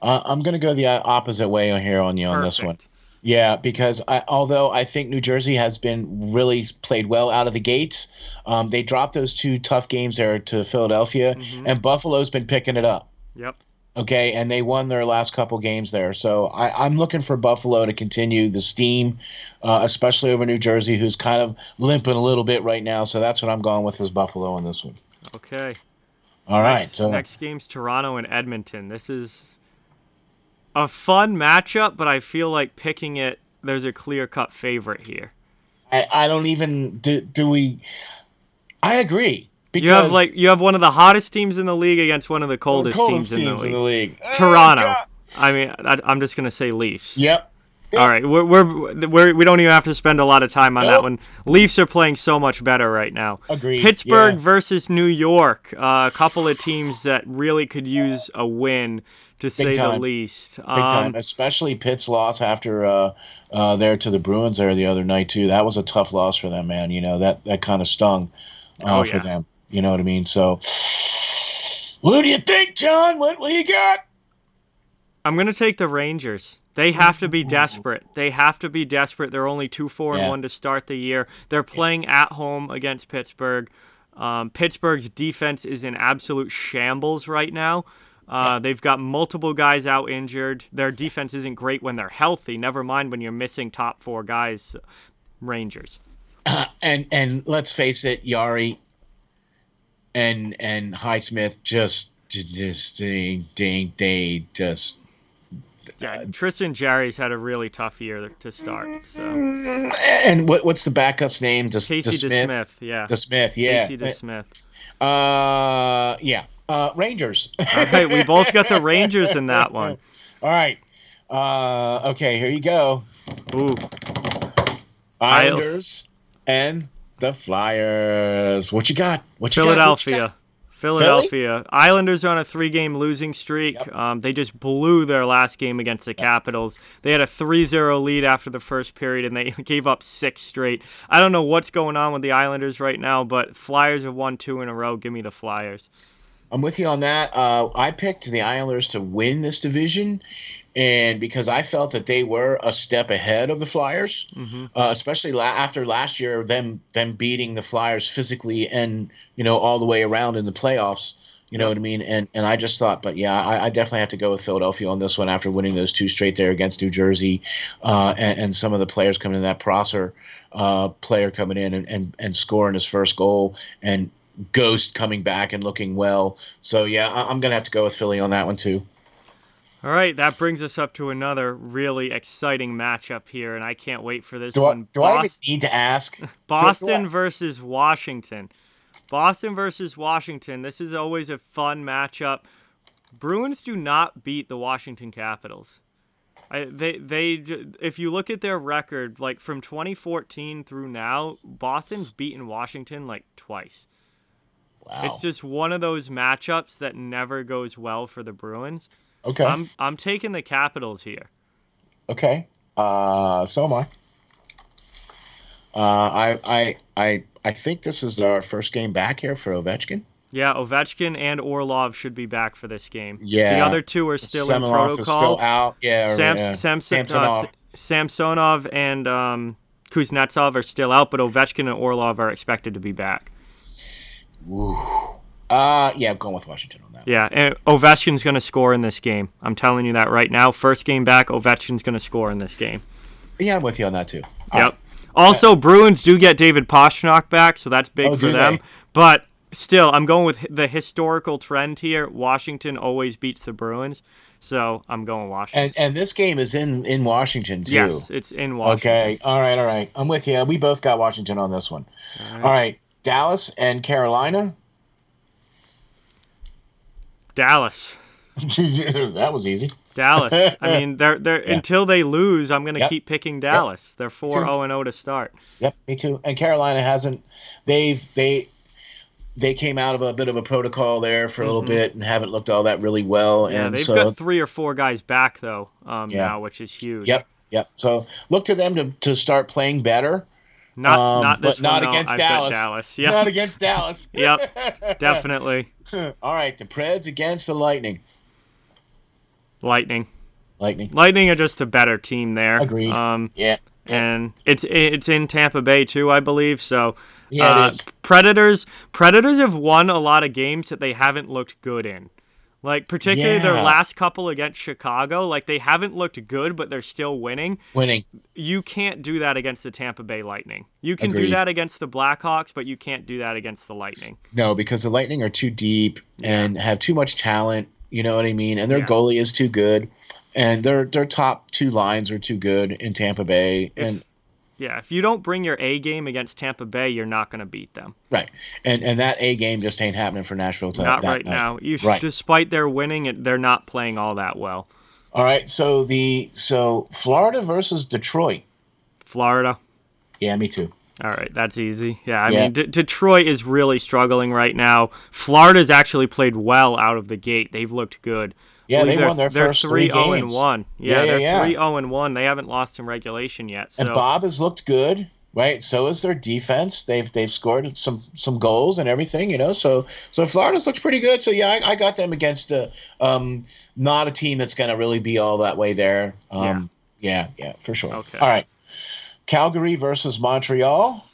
B: I'm going to go the opposite way on here on you on this one.
A: Perfect.
B: Yeah, because although I think New Jersey has been really played well out of the gates, they dropped those 2 tough games there to Philadelphia, and Buffalo's been picking it up.
A: Yep.
B: Okay, and they won their last couple games there. So I'm looking for Buffalo to continue the steam, especially over New Jersey, who's kind of limping a little bit right now. So that's what I'm going with is Buffalo on this one.
A: Okay.
B: All right. So
A: next game's Toronto and Edmonton. This is a fun matchup, but I feel like picking it, there's a clear-cut favorite here.
B: I don't even do we. I agree.
A: Because you have one of the hottest teams in the league against one of the coldest teams in the league. Toronto. I mean, I'm just gonna say Leafs.
B: Yep.
A: All right, we don't even have to spend a lot of time on that one. Leafs are playing so much better right now.
B: Agreed.
A: Pittsburgh versus New York. A couple of teams that really could use a win, to say the least.
B: Big time, especially Pitt's loss after there to the Bruins there the other night too. That was a tough loss for them, man. You know that kind of stung for them. You know what I mean? So, what do you think, John? What do you got?
A: I'm going to take the Rangers. They have to be desperate. They're only 2-4-1 to start the year. They're playing at home against Pittsburgh. Pittsburgh's defense is in absolute shambles right now. They've got multiple guys out injured. Their defense isn't great when they're healthy. Never mind when you're missing top 4 guys. Rangers.
B: And let's face it, Yari and Highsmith just
A: Tristan Jarry's had a really tough year to start. So.
B: And what's the backup's name?
A: Casey DeSmith. Yeah.
B: DeSmith. Yeah.
A: Casey DeSmith.
B: Yeah. Rangers.
A: All right, we both got the Rangers in that one.
B: All right. Okay, here you go.
A: Ooh.
B: Islanders and the Flyers. What you got?
A: Philadelphia. Islanders are on a 3-game losing streak. Yep. They just blew their last game against the Capitals. They had a 3-0 lead after the first period, and they gave up 6 straight. I don't know what's going on with the Islanders right now, but Flyers have won 2 in a row. Give me the Flyers.
B: I'm with you on that. I picked the Islanders to win this division, and because I felt that they were a step ahead of the Flyers, especially after last year, them beating the Flyers physically and all the way around in the playoffs. You know what I mean? And I just thought, but yeah, I definitely have to go with Philadelphia on this one after winning those 2 straight there against New Jersey, and some of the players coming in, that Prosser player coming in and scoring his first goal, and Ghost coming back and looking well. So yeah, I'm gonna have to go with Philly on that one too.
A: All right, that brings us up to another really exciting matchup here, and I can't wait for this
B: one. Do I even need to ask?
A: Boston versus Washington. Boston versus Washington. This is always a fun matchup. Bruins do not beat the Washington Capitals. If you look at their record, like from 2014 through now, Boston's beaten Washington like twice.
B: Wow.
A: It's just one of those matchups that never goes well for the Bruins.
B: Okay.
A: I'm taking the Capitals here.
B: Okay. So am I. I think this is our first game back here for Ovechkin.
A: Yeah, Ovechkin and Orlov should be back for this game.
B: Yeah.
A: The other 2 are still in protocol.
B: Is still out. Yeah.
A: Samsonov and Kuznetsov are still out, but Ovechkin and Orlov are expected to be back.
B: Ooh. Yeah, I'm going with Washington on that.
A: Yeah, and Ovechkin's going to score in this game. I'm telling you that right now. First game back, Ovechkin's going to score in this game.
B: Yeah, I'm with you on that too.
A: Yep. Also, Bruins do get David Pastrnak back, so that's big for them. But still, I'm going with the historical trend here. Washington always beats the Bruins, so I'm going Washington.
B: And this game is in Washington too.
A: Yes, it's in Washington.
B: Okay, all right. I'm with you. We both got Washington on this one. All right. Dallas and Carolina.
A: Dallas.
B: That was easy.
A: Dallas. I mean, they're until they lose, I'm going to keep picking Dallas. They're 4-0-0 to start.
B: Yep, me too. And Carolina hasn't. They came out of a bit of a protocol there for a little bit and haven't looked all that really well.
A: Yeah,
B: and
A: they've got 3 or 4 guys back though now, which is huge.
B: Yep. So look to them to start playing better.
A: Not
B: against Dallas.
A: Yep.
B: Not against Dallas.
A: Yep, definitely.
B: All right, the Preds against the Lightning.
A: Lightning.
B: Lightning.
A: Lightning are just the better team there.
B: Agreed. Yeah.
A: And it's in Tampa Bay too, I believe. So
B: Yeah, it is.
A: Predators have won a lot of games that they haven't looked good in. Like, particularly their last couple against Chicago, like, they haven't looked good, but they're still winning. You can't do that against the Tampa Bay Lightning. You can do that against the Blackhawks, but you can't do that against the Lightning.
B: No, because the Lightning are too deep and have too much talent. You know what I mean? And their goalie is too good. And their top two lines are too good in Tampa Bay.
A: If you don't bring your A game against Tampa Bay, you're not going to beat them.
B: Right. And that A game just ain't happening for Nashville.
A: Not right now. Despite their winning, they're not playing all that well.
B: All right. So Florida versus Detroit.
A: Florida.
B: Yeah, me too.
A: All right, that's easy. Yeah, I mean, Detroit is really struggling right now. Florida's actually played well out of the gate. They've looked good.
B: Yeah, they won their first 3 games.
A: 3-0-1. Yeah, they're 3-0-1. They haven't lost in regulation yet. So.
B: And Bob has looked good, right? So is their defense. They've scored some goals and everything, you know. So Florida's looked pretty good. So yeah, I got them against not a team that's going to really be all that way there. Yeah, for sure.
A: Okay.
B: All right. Calgary versus Montreal.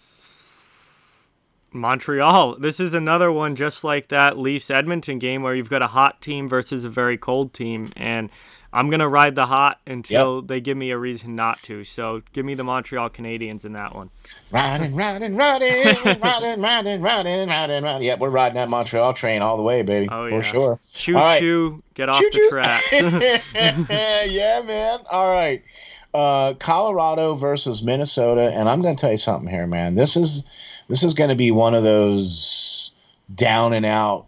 A: Montreal. This is another one just like that Leafs-Edmonton game where you've got a hot team versus a very cold team, and I'm going to ride the hot until they give me a reason not to. So give me the Montreal Canadiens in that one.
B: Riding. Yeah, we're riding that Montreal train all the way, baby, for sure.
A: Choo-choo, get off the track.
B: Yeah, man. All right. Colorado versus Minnesota, and I'm going to tell you something here, man. This is going to be one of those down and out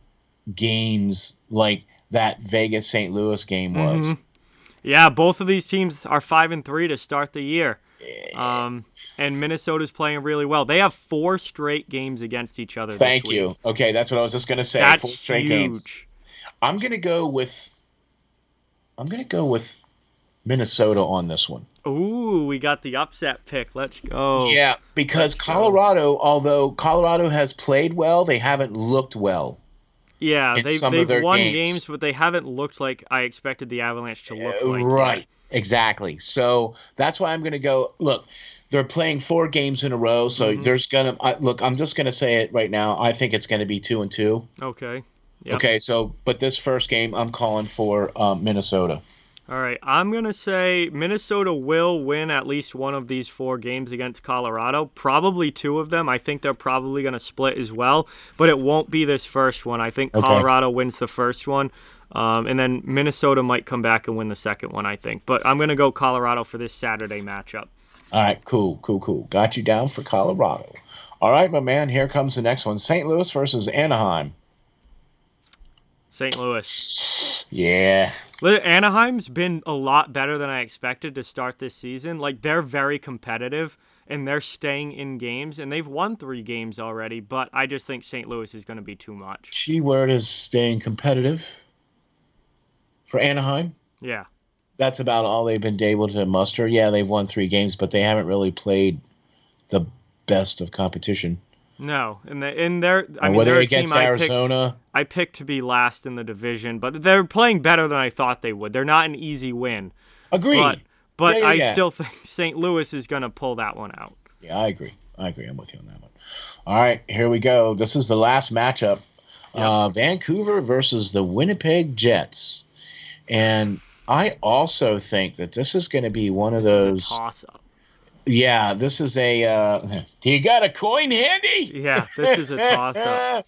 B: games like that Vegas St. Louis game was.
A: Mm-hmm. Yeah, both of these teams are 5-3 to start the year. And Minnesota's playing really well. They have 4 straight games against each other.
B: Thank you. Okay, that's what I was just going to say.
A: That's
B: 4 straight
A: huge.
B: Games. I'm going to go with Minnesota on this one.
A: Ooh, we got the upset pick. Let's go.
B: Yeah, because although Colorado has played well, they haven't looked well.
A: Yeah, they've won games, but they haven't looked like I expected the Avalanche to look like.
B: Right, exactly. So that's why I'm going to go. Look, they're playing 4 games in a row, so there's going to look. I'm just going to say it right now. I think it's going to be 2-2.
A: Okay. Yep.
B: Okay. So, but this first game, I'm calling for Minnesota.
A: All right, I'm going to say Minnesota will win at least one of these 4 games against Colorado, probably 2 of them. I think they're probably going to split as well, but it won't be this first one. I think Colorado wins the first one, and then Minnesota might come back and win the second one, I think. But I'm going to go Colorado for this Saturday matchup.
B: All right, cool. Got you down for Colorado. All right, my man, here comes the next one. St. Louis versus Anaheim.
A: St. Louis.
B: Yeah.
A: Anaheim's been a lot better than I expected to start this season. Like, they're very competitive, and they're staying in games, and they've won 3 games already, but I just think St. Louis is going to be too much.
B: Keyword is staying competitive for Anaheim.
A: Yeah.
B: That's about all they've been able to muster. Yeah, they've won 3 games, but they haven't really played the best of competition.
A: No, they're
B: against Arizona.
A: I picked to be last in the division, but they're playing better than I thought they would. They're not an easy win.
B: Agreed.
A: But I still think St. Louis is going to pull that one out.
B: Yeah, I agree. I'm with you on that one. All right, here we go. This is the last matchup. Yep. Vancouver versus the Winnipeg Jets. And I also think that this is going to be one of those
A: toss-up.
B: Yeah, this is a do you got a coin handy?
A: Yeah, this is a toss-up.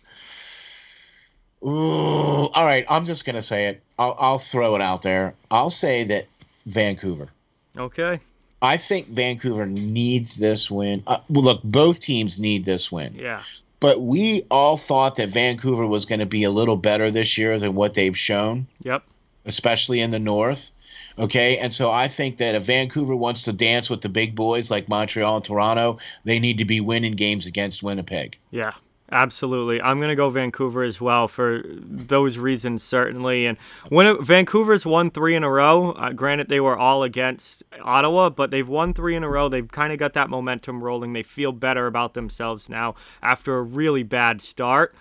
B: Ooh, all right, I'm just going to say it. I'll throw it out there. I'll say that Vancouver.
A: Okay.
B: I think Vancouver needs this win. Look, both teams need this win.
A: Yeah.
B: But we all thought that Vancouver was going to be a little better this year than what they've shown.
A: Yep.
B: Especially in the North. Okay, and so I think that if Vancouver wants to dance with the big boys like Montreal and Toronto, they need to be winning games against Winnipeg.
A: Yeah, absolutely. I'm going to go Vancouver as well for those reasons, certainly. And when Vancouver's won 3 in a row, granted they were all against Ottawa, but they've won 3 in a row. They've kind of got that momentum rolling. They feel better about themselves now after a really bad start.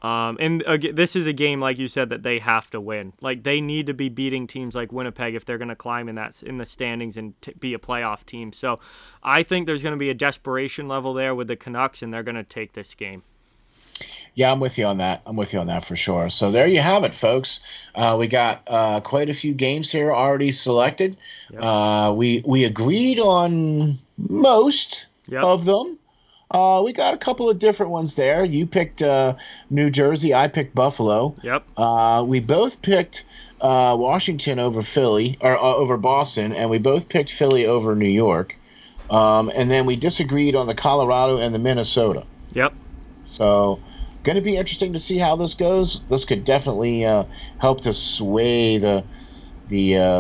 A: And again, this is a game, like you said, that they have to win. Like, they need to be beating teams like Winnipeg if they're going to climb in the standings and be a playoff team. So I think there's going to be a desperation level there with the Canucks, and they're going to take this game.
B: Yeah, I'm with you on that. I'm with you on that for sure. So there you have it, folks. We got quite a few games here already selected. Yep. We agreed on most of them. We got a couple of different ones there. You picked New Jersey. I picked Buffalo.
A: Yep.
B: We both picked Washington over Philly or over Boston, and we both picked Philly over New York. And then we disagreed on the Colorado and the Minnesota.
A: Yep.
B: So, going to be interesting to see how this goes. This could definitely help to sway the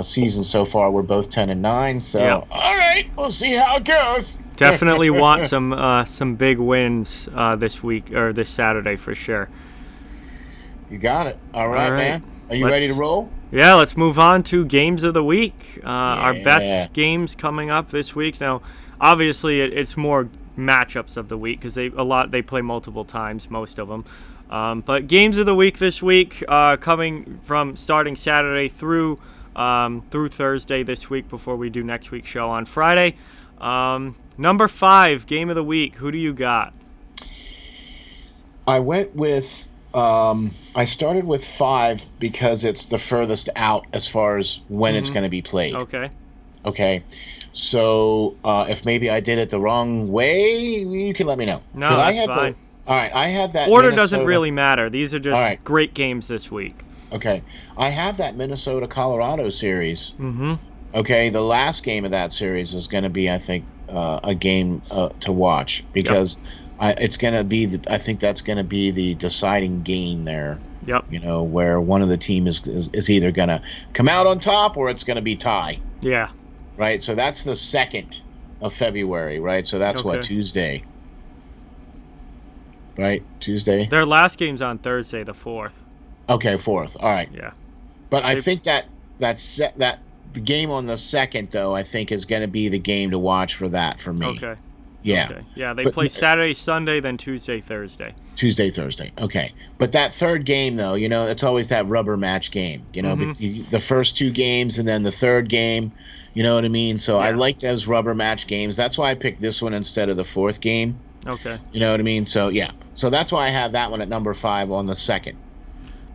B: season so far. We're both 10-9. So, yep. All right, we'll see how it goes.
A: Definitely want some big wins this week or this Saturday for sure.
B: You got it. All right, man. Are you ready to roll?
A: Yeah, let's move on to games of the week. Our best games coming up this week. Now, obviously, it's more matchups of the week because they play multiple times, most of them. But games of the week this week, coming from starting Saturday through Thursday this week before we do next week's show on Friday. Number 5 game of the week. Who do you got?
B: I went with. I started with 5 because it's the furthest out as far as when it's going to be played. Okay. So if maybe I did it the wrong way, you can let me know.
A: No, that's fine.
B: All right, I have that.
A: Order doesn't really matter. These are just great games this week.
B: Okay. I have that Minnesota-Colorado series.
A: Mm-hmm.
B: Okay, the last game of that series is going to be, I think, a game to watch because it's going to be. I think that's going to be the deciding game there.
A: Yep.
B: You know, where one of the team is either going to come out on top or it's going to be tie.
A: Yeah.
B: Right. So that's the 2nd of February. Right. So that's what, Tuesday. Right, Tuesday.
A: Their last game's on Thursday, the 4th.
B: Okay, 4th. All right.
A: Yeah.
B: But I think that the game on the 2nd, though, I think is going to be the game to watch for that for me.
A: Okay.
B: Yeah.
A: Okay. Yeah, they play Saturday, Sunday, then Tuesday, Thursday.
B: Tuesday, Thursday. Okay. But that third game, though, you know, it's always that rubber match game. You know, the first 2 games and then the third game. You know what I mean? So I like those rubber match games. That's why I picked this one instead of the 4th game.
A: Okay.
B: You know what I mean? So, yeah. So that's why I have that one at number 5 on the 2nd.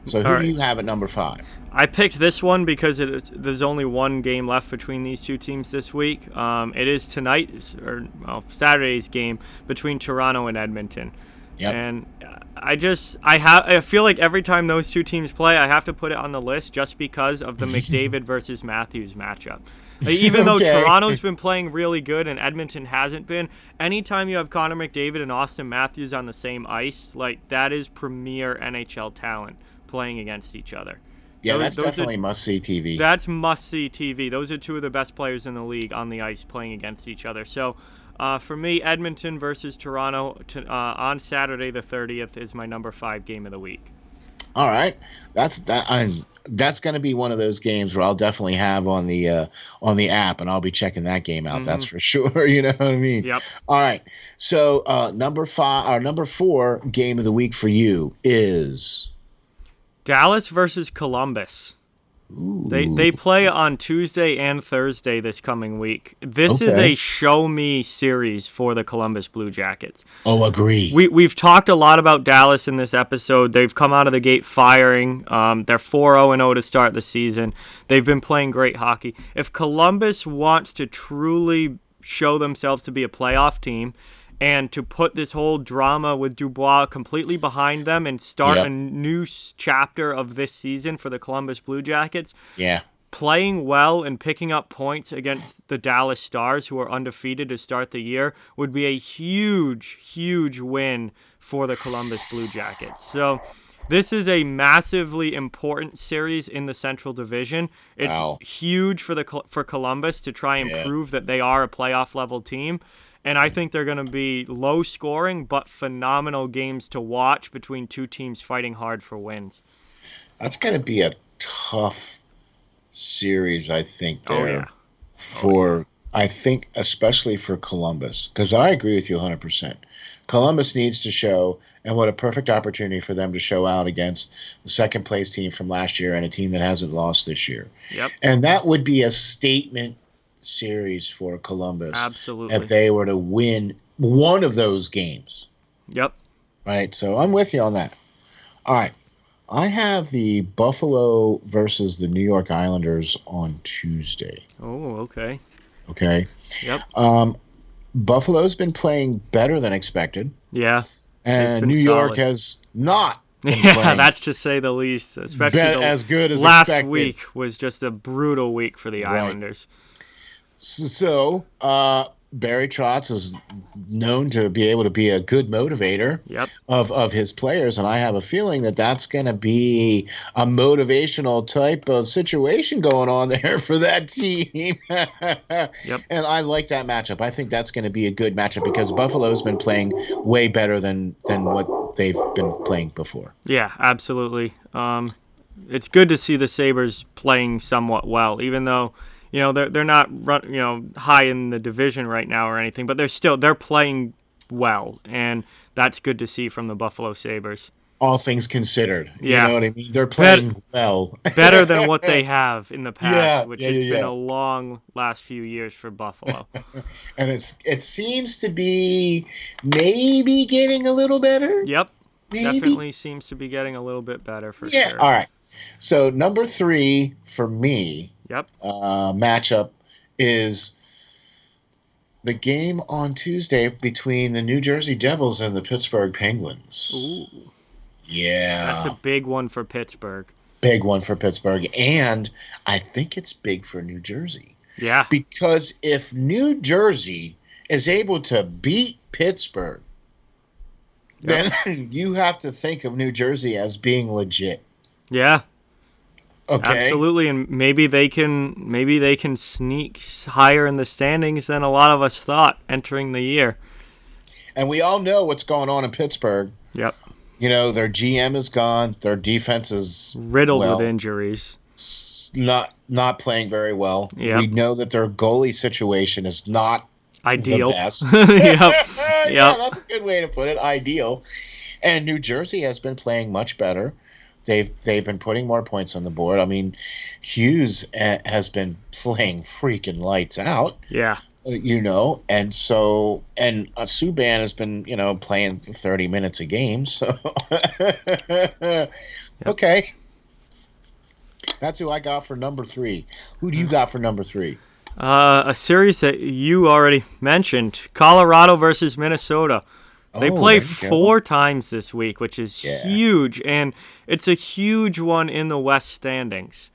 B: So who do you have at number 5?
A: I picked this one because there's only one game left between these two teams this week. It is tonight, Saturday's game between Toronto and Edmonton.
B: Yep.
A: And I feel like every time those two teams play, I have to put it on the list just because of the Mcdavid versus Matthews matchup. Even though Toronto's been playing really good and Edmonton hasn't been, anytime you have Connor McDavid and Austin Matthews on the same ice, like, that is premier NHL talent playing against each other.
B: Yeah, that's definitely must-see TV.
A: That's must-see TV. Those are 2 of the best players in the league on the ice playing against each other. So, for me, Edmonton versus Toronto on Saturday the 30th is my number 5 game of the week.
B: All right, that's going to be one of those games where I'll definitely have on the app, and I'll be checking that game out. That's for sure. You know what I mean?
A: Yep.
B: All right. So number 4 game of the week for you is
A: Dallas versus Columbus.
B: Ooh.
A: They play on Tuesday and Thursday this coming week. This is a show me series for the Columbus Blue Jackets.
B: Oh, agree.
A: We've talked a lot about Dallas in this episode. They've come out of the gate firing. They're 4-0-0 to start the season. They've been playing great hockey. If Columbus wants to truly show themselves to be a playoff team and to put this whole drama with Dubois completely behind them and start a new chapter of this season for the Columbus Blue Jackets, playing well and picking up points against the Dallas Stars, who are undefeated to start the year, would be a huge, huge win for the Columbus Blue Jackets. So this is a massively important series in the Central Division. It's huge for Columbus to try and prove that they are a playoff-level team. And I think they're going to be low-scoring but phenomenal games to watch between 2 teams fighting hard for wins.
B: That's going to be a tough series, I think, there for I think especially for Columbus, because I agree with you 100%. Columbus needs to show, and what a perfect opportunity for them to show out against the second place team from last year and a team that hasn't lost this year.
A: Yep.
B: And that would be a statement series for Columbus
A: Absolutely.
B: if they were to win one of those games.
A: Yep.
B: Right. So I'm with you on that. All right. I have the Buffalo versus the New York Islanders on Tuesday.
A: Oh, okay.
B: Okay.
A: Yep.
B: Buffalo's been playing better than expected.
A: Yeah.
B: And New York has not been
A: yeah,
B: playing
A: that's to say the least. Especially
B: as good as
A: last
B: expected.
A: week was just a brutal week for the Islanders.
B: So, Barry Trotz is known to be able to be a good motivator of his players, and I have a feeling that that's going to be a motivational type of situation going on there for that team. And I like that matchup. I think that's going to be a good matchup because Buffalo's been playing way better than what they've been playing before.
A: Yeah, absolutely. It's good to see the Sabres playing somewhat well, even though they're not high in the division right now or anything, but they're playing well, and that's good to see from the Buffalo Sabres.
B: All things considered,
A: you
B: know what I mean? They're playing well,
A: better than what they have in the past, which has been a long last few years for Buffalo.
B: And it seems to be maybe getting a little better.
A: Yep, definitely seems to be getting a little bit better for sure.
B: All right. So number 3 for me. Matchup is the game on Tuesday between the New Jersey Devils and the Pittsburgh Penguins.
A: Ooh.
B: Yeah.
A: That's a big one for Pittsburgh.
B: Big one for Pittsburgh. And I think it's big for New Jersey.
A: Yeah.
B: Because if New Jersey is able to beat Pittsburgh, then you have to think of New Jersey as being legit.
A: Yeah.
B: Okay.
A: Absolutely, and maybe they can sneak higher in the standings than a lot of us thought entering the year.
B: And we all know what's going on in Pittsburgh.
A: Yep.
B: Their GM is gone. Their defense is
A: riddled with injuries.
B: Not playing very well.
A: Yep.
B: We know that their goalie situation is not
A: ideal.
B: The best.
A: Yep.
B: Yeah, that's a good way to put it. Ideal. And New Jersey has been playing much better. They've been putting more points on the board. I mean, Hughes has been playing freaking lights out.
A: Yeah.
B: And Subban has been, playing 30 minutes a game. So, Okay. That's who I got for number 3. Who do you got for number 3?
A: A series that you already mentioned, Colorado versus Minnesota. They play 4 times this week, which is huge, and it's a huge one in the West standings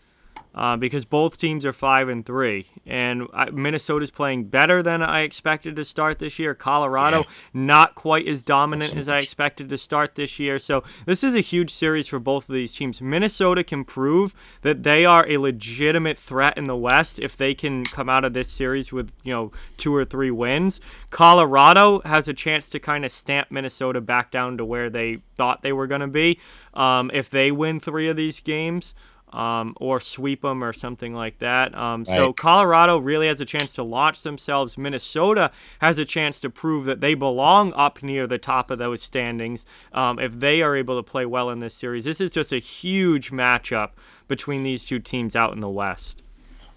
A: because both teams are 5-3, and Minnesota's playing better than I expected to start this year. Colorado not quite as dominant as I expected to start this year, so this is a huge series for both of these teams. Minnesota can prove that they are a legitimate threat in the West if they can come out of this series with 2 or 3 wins. Colorado has a chance to kind of stamp Minnesota back down to where they thought they were going to be if they win 3 of these games. Or sweep them or something like that. So Colorado really has a chance to launch themselves. Minnesota has a chance to prove that they belong up near the top of those standings if they are able to play well in this series. This is just a huge matchup between these two teams out in the West.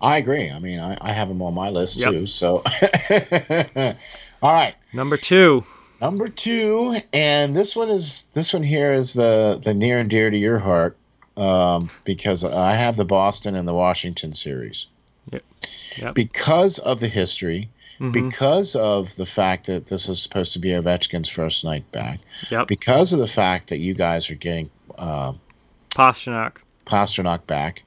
B: I agree. I mean, I have them on my list too. So, all right.
A: Number 2.
B: And this one here is the near and dear to your heart. Because I have the Boston and the Washington series.
A: Yep.
B: Because of the history, because of the fact that this is supposed to be Ovechkin's first night back, because of the fact that you guys are getting Pastrnak back,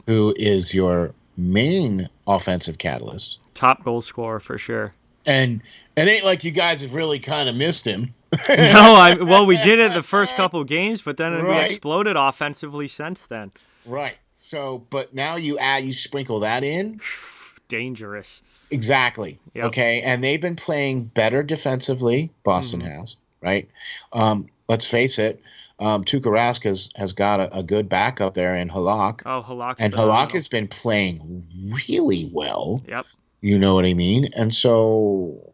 B: who is your main offensive catalyst.
A: Top goal scorer for sure.
B: And it ain't like you guys have really kind of missed him.
A: No, we did it the first couple games, but then we exploded offensively since then.
B: Right. So, but now you sprinkle that in.
A: Dangerous.
B: Exactly. Yep. Okay. And they've been playing better defensively. Boston has, right? Let's face it. Tuukka Rask has got a good backup there in Halak.
A: Oh, Halak.
B: And Halak has been playing really well.
A: Yep.
B: You know what I mean? And so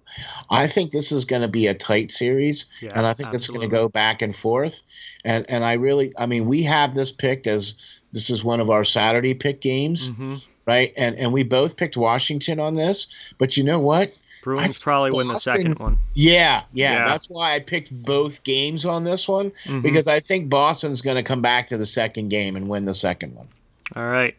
B: I think this is going to be a tight series,
A: Yeah,
B: and I think it's going to
A: absolutely.
B: go back and forth. And I mean, we have this picked as this is one of our Saturday pick games,
A: Mm-hmm.
B: right? And we both picked Washington on this, but you know what? I
A: Bruins
B: think
A: probably win the second
B: Boston.
A: one.
B: Yeah.
A: Yeah.
B: That's why I picked both games on this one
A: Mm-hmm.
B: because I think Boston's going to come back to the second game and win the second one.
A: All right.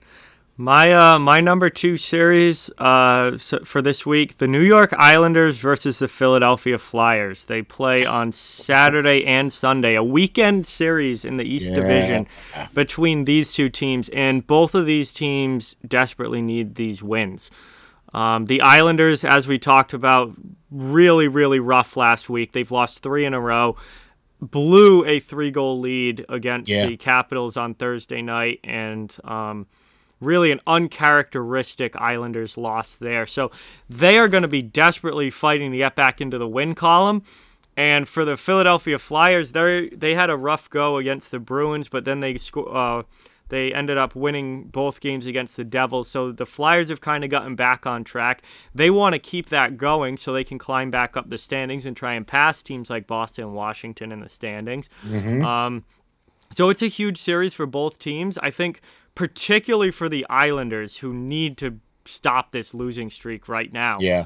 A: My number two series for this week, the New York Islanders versus the Philadelphia Flyers. They play on Saturday and Sunday, a weekend series in the East
B: Yeah.
A: Division between these two teams, and both of these teams desperately need these wins. The Islanders, as we talked about, really, really rough last week. They've lost 3 in a row, blew a 3-goal lead against
B: Yeah.
A: the Capitals on Thursday night, and really an uncharacteristic Islanders loss there. So they are going to be desperately fighting to get back into the win column. And for the Philadelphia Flyers, they had a rough go against the Bruins, but then they ended up winning both games against the Devils. So the Flyers have kind of gotten back on track. They want to keep that going so they can climb back up the standings and try and pass teams like Boston and Washington in the standings.
B: Mm-hmm.
A: So it's a huge series for both teams. I think particularly for the Islanders, who need to stop this losing streak right now.
B: Yeah.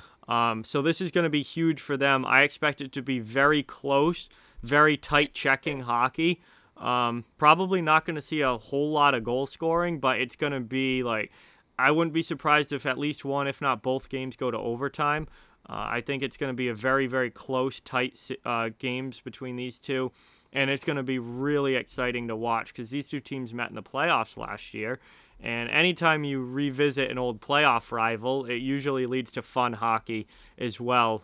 A: So this is going to be huge for them. I expect it to be very close, very tight checking hockey. Probably not going to see a whole lot of goal scoring, but it's going to be like, I wouldn't be surprised if at least one, if not both games go to overtime. I think it's going to be a very, very close, tight games between these two. And it's going to be really exciting to watch because these two teams met in the playoffs last year. And anytime you revisit an old playoff rival, it usually leads to fun hockey as well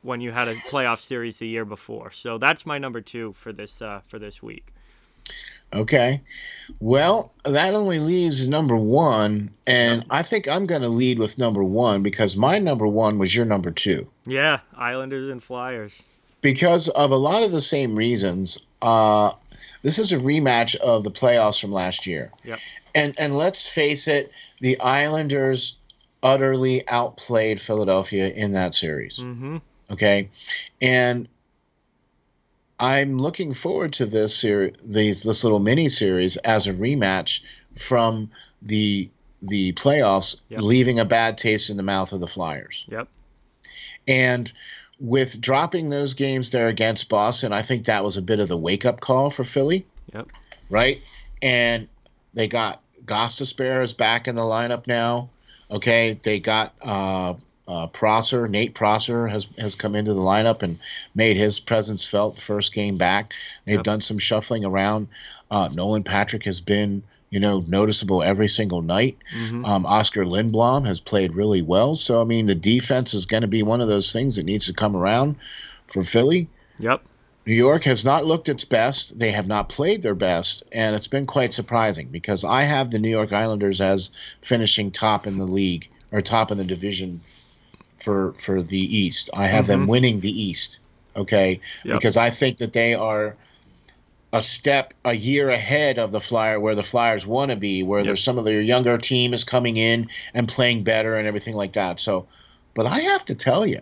A: when you had a playoff series the year before. So that's my number two for this week.
B: Okay. Well, that only leaves number one,
A: Yep.
B: and I think I'm going to lead with number one because my number one was your number two.
A: Yeah, Islanders and Flyers.
B: Because of a lot of the same reasons. This is a rematch of the playoffs from last year.
A: Yep.
B: And let's face it, the Islanders utterly outplayed Philadelphia in that series.
A: Mm-hmm.
B: Okay. And I'm looking forward to this little mini series as a rematch from the playoffs,
A: Yep.
B: leaving a bad taste in the mouth of the Flyers.
A: Yep.
B: And with dropping those games there against Boston, I think that was a bit of the wake up call for Philly.
A: Yep.
B: Right. And they got Gostisbehere is back in the lineup now. Okay. They got Prosser, Nate Prosser has come into the lineup and made his presence felt first game back. They've done some shuffling around. Nolan Patrick has been, noticeable every single night.
A: Mm-hmm.
B: Oscar Lindblom has played really well. So, I mean, the defense is going to be one of those things that needs to come around for Philly.
A: Yep.
B: New York has not looked its best. They have not played their best, and it's been quite surprising because I have the New York Islanders as finishing top in the league or top in the division for the East. I have them winning the East, okay?
A: Yep.
B: Because I think that they are a year ahead of the where the Flyers want to be, where there's some of their younger team is coming in and playing better and everything like that. So, but I have to tell you,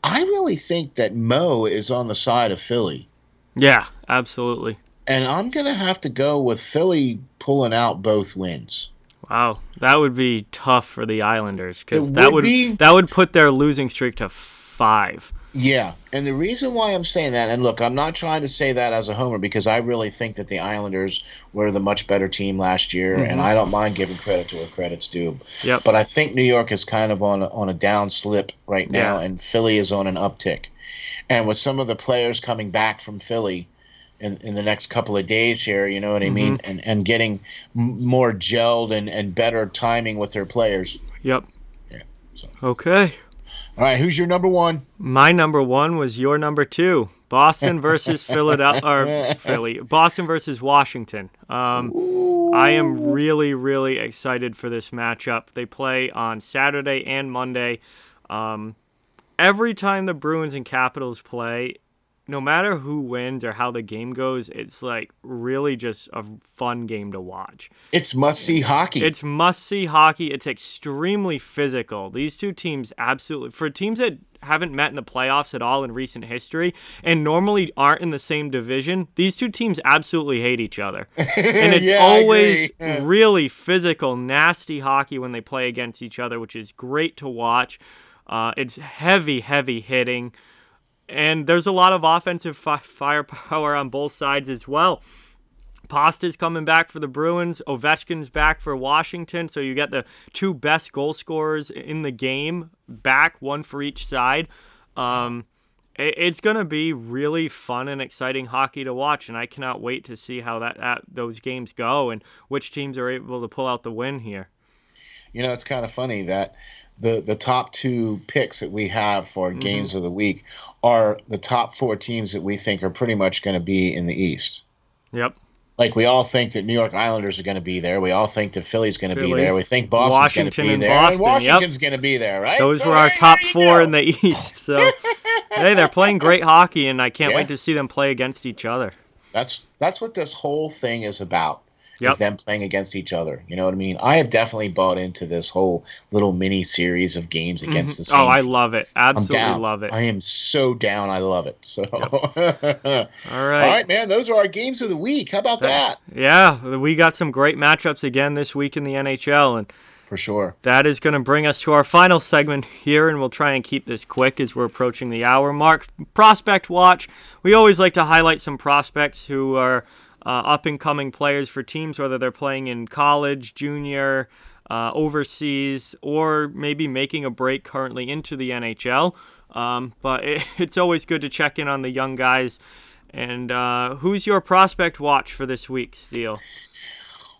B: I really think that Mo is on the side of Philly.
A: Yeah, absolutely.
B: And I'm going to have to go with Philly pulling out both wins.
A: Wow, that would be tough for the Islanders because that would put their losing streak to 5.
B: Yeah, and the reason why I'm saying that, and look, I'm not trying to say that as a homer because I really think that the Islanders were the much better team last year, and I don't mind giving credit to where credit's due.
A: Yep.
B: But I think New York is kind of on a down slip right now, and Philly is on an uptick. And with some of the players coming back from Philly in the next couple of days here, you know what I mean, and getting more gelled and better timing with their players.
A: Yep.
B: Yeah. So.
A: Okay.
B: All right, who's your number one?
A: My number one was your number two. Boston versus Philly. Boston versus Washington. I am really, really excited for this matchup. They play on Saturday and Monday. Every time the Bruins and Capitals play, no matter who wins or how the game goes, it's like really just a fun game to watch.
B: It's must-see hockey.
A: It's must-see hockey. It's extremely physical. These two teams absolutely, for teams that haven't met in the playoffs at all in recent history and normally aren't in the same division, these two teams absolutely hate each other. And it's always really physical, nasty hockey when they play against each other, which is great to watch. It's heavy, heavy hitting. And there's a lot of offensive firepower on both sides as well. Pasta's coming back for the Bruins. Ovechkin's back for Washington. So you get the two best goal scorers in the game back, one for each side. It's going to be really fun and exciting hockey to watch, and I cannot wait to see how those games go and which teams are able to pull out the win here.
B: You know, it's kind of funny that the top two picks that we have for games of the week are the top four teams that we think are pretty much going to be in the East.
A: Yep.
B: Like, we all think that New York Islanders are going to be there. We all think that Philly's going to be there. We think Boston's going to be there.
A: Boston,
B: and Washington's going to be there, right?
A: Those were our top four in the East. So, hey, they're playing great hockey, and I can't wait to see them play against each other.
B: That's what this whole thing is about. Is them playing against each other. You know what I mean? I have definitely bought into this whole little mini series of games against the same team.
A: I love it. Absolutely love it.
B: I am so down. I love it. So,
A: All
B: right, man. Those are our games of the week. How about that?
A: Yeah, we got some great matchups again this week in the NHL, and
B: for sure.
A: That is going to bring us to our final segment here, and we'll try and keep this quick as we're approaching the hour mark. Prospect Watch. We always like to highlight some prospects who are up-and-coming players for teams, whether they're playing in college, junior, overseas, or maybe making a break currently into the NHL. But it's always good to check in on the young guys. And who's your prospect watch for this week, Steel?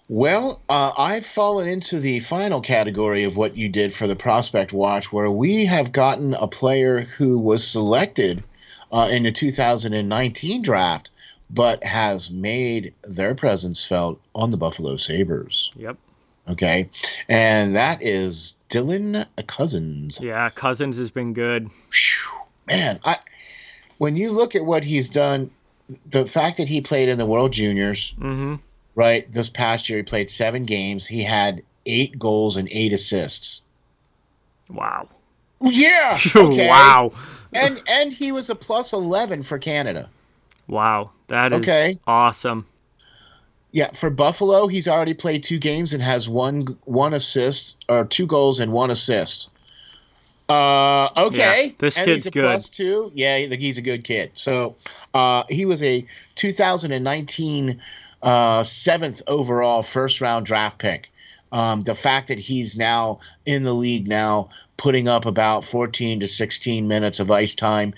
B: Well, I've fallen into the final category of what you did for the prospect watch, where we have gotten a player who was selected in the 2019 draft, but has made their presence felt on the Buffalo Sabres.
A: Yep.
B: Okay. And that is Dylan Cozens.
A: Yeah, Cozens has been good.
B: Man, when you look at what he's done, the fact that he played in the World Juniors, right, this past year, he played 7 games. He had 8 goals and 8 assists.
A: Wow.
B: Yeah. Okay.
A: Wow.
B: And he was a plus 11 for Canada.
A: Wow, that is awesome.
B: Yeah, for Buffalo, he's already played 2 games and has one assist, or 2 goals and 1 assist. Okay.
A: Yeah, this
B: and
A: kid's
B: he's a
A: good.
B: plus 2. Yeah, he's a good kid. So he was a 2019 7th overall first-round draft pick. The fact that he's now in the league now, putting up about 14 to 16 minutes of ice time,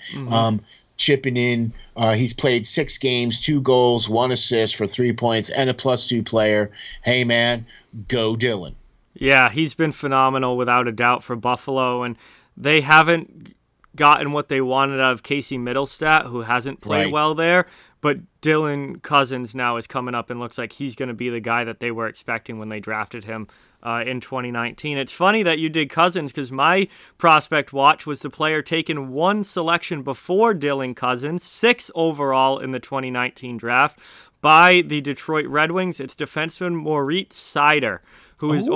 B: chipping in. He's played 6 games, 2 goals, 1 assist for 3 points, and a plus 2 player. Hey, man, go Dylan.
A: Yeah, he's been phenomenal without a doubt for Buffalo, and they haven't gotten what they wanted out of Casey Middlestat, who hasn't played well there. But Dylan Cozens now is coming up and looks like he's going to be the guy that they were expecting when they drafted him in 2019. It's funny that you did Cozens because my prospect watch was the player taken 1 selection before Dylan Cozens, 6th overall in the 2019 draft by the Detroit Red Wings. It's defenseman Moritz Seider, who is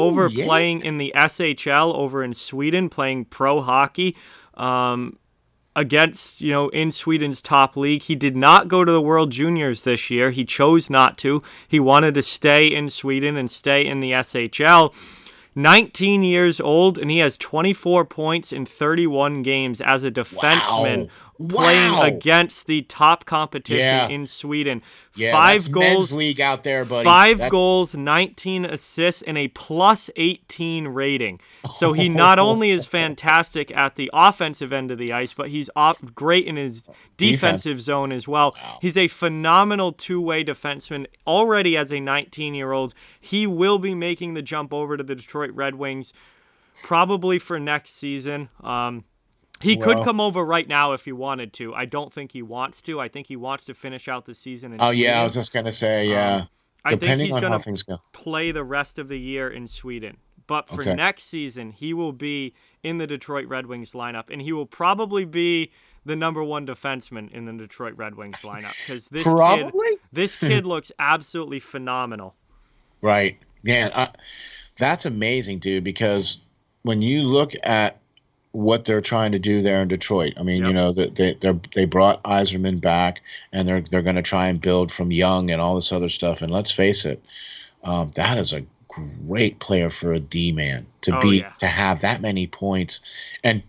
A: playing in the SHL over in Sweden, playing pro hockey. Against, in Sweden's top league. He did not go to the World Juniors this year. He chose not to. He wanted to stay in Sweden and stay in the SHL. 19 years old, and he has 24 points in 31 games as a defenseman playing against the top competition in Sweden.
B: Yeah,
A: 5 goals,
B: men's league out there, buddy.
A: 5 goals, 19 assists, and a plus 18 rating. So he not only is fantastic at the offensive end of the ice, but he's great in his defensive zone as well. Wow. He's a phenomenal 2-way defenseman already as a 19-year-old. He will be making the jump over to the Detroit Red Wings probably for next season. He could come over right now if he wanted to. I don't think he wants to. I think he wants to finish out the season in Sweden.
B: Yeah, I was just going to say,
A: I think he's
B: on how things go.
A: Play the rest of the year in Sweden. But for next season, he will be in the Detroit Red Wings lineup, and he will probably be the number one defenseman in the Detroit Red Wings lineup, because
B: Probably.
A: this kid looks absolutely phenomenal.
B: Right. Yeah, that's amazing, dude, because when you look at what they're trying to do there in Detroit, I mean,
A: Yep.
B: they brought Yzerman back, and they're going to try and build from young and all this other stuff. And let's face it, that is a great player for a D man to have that many points. And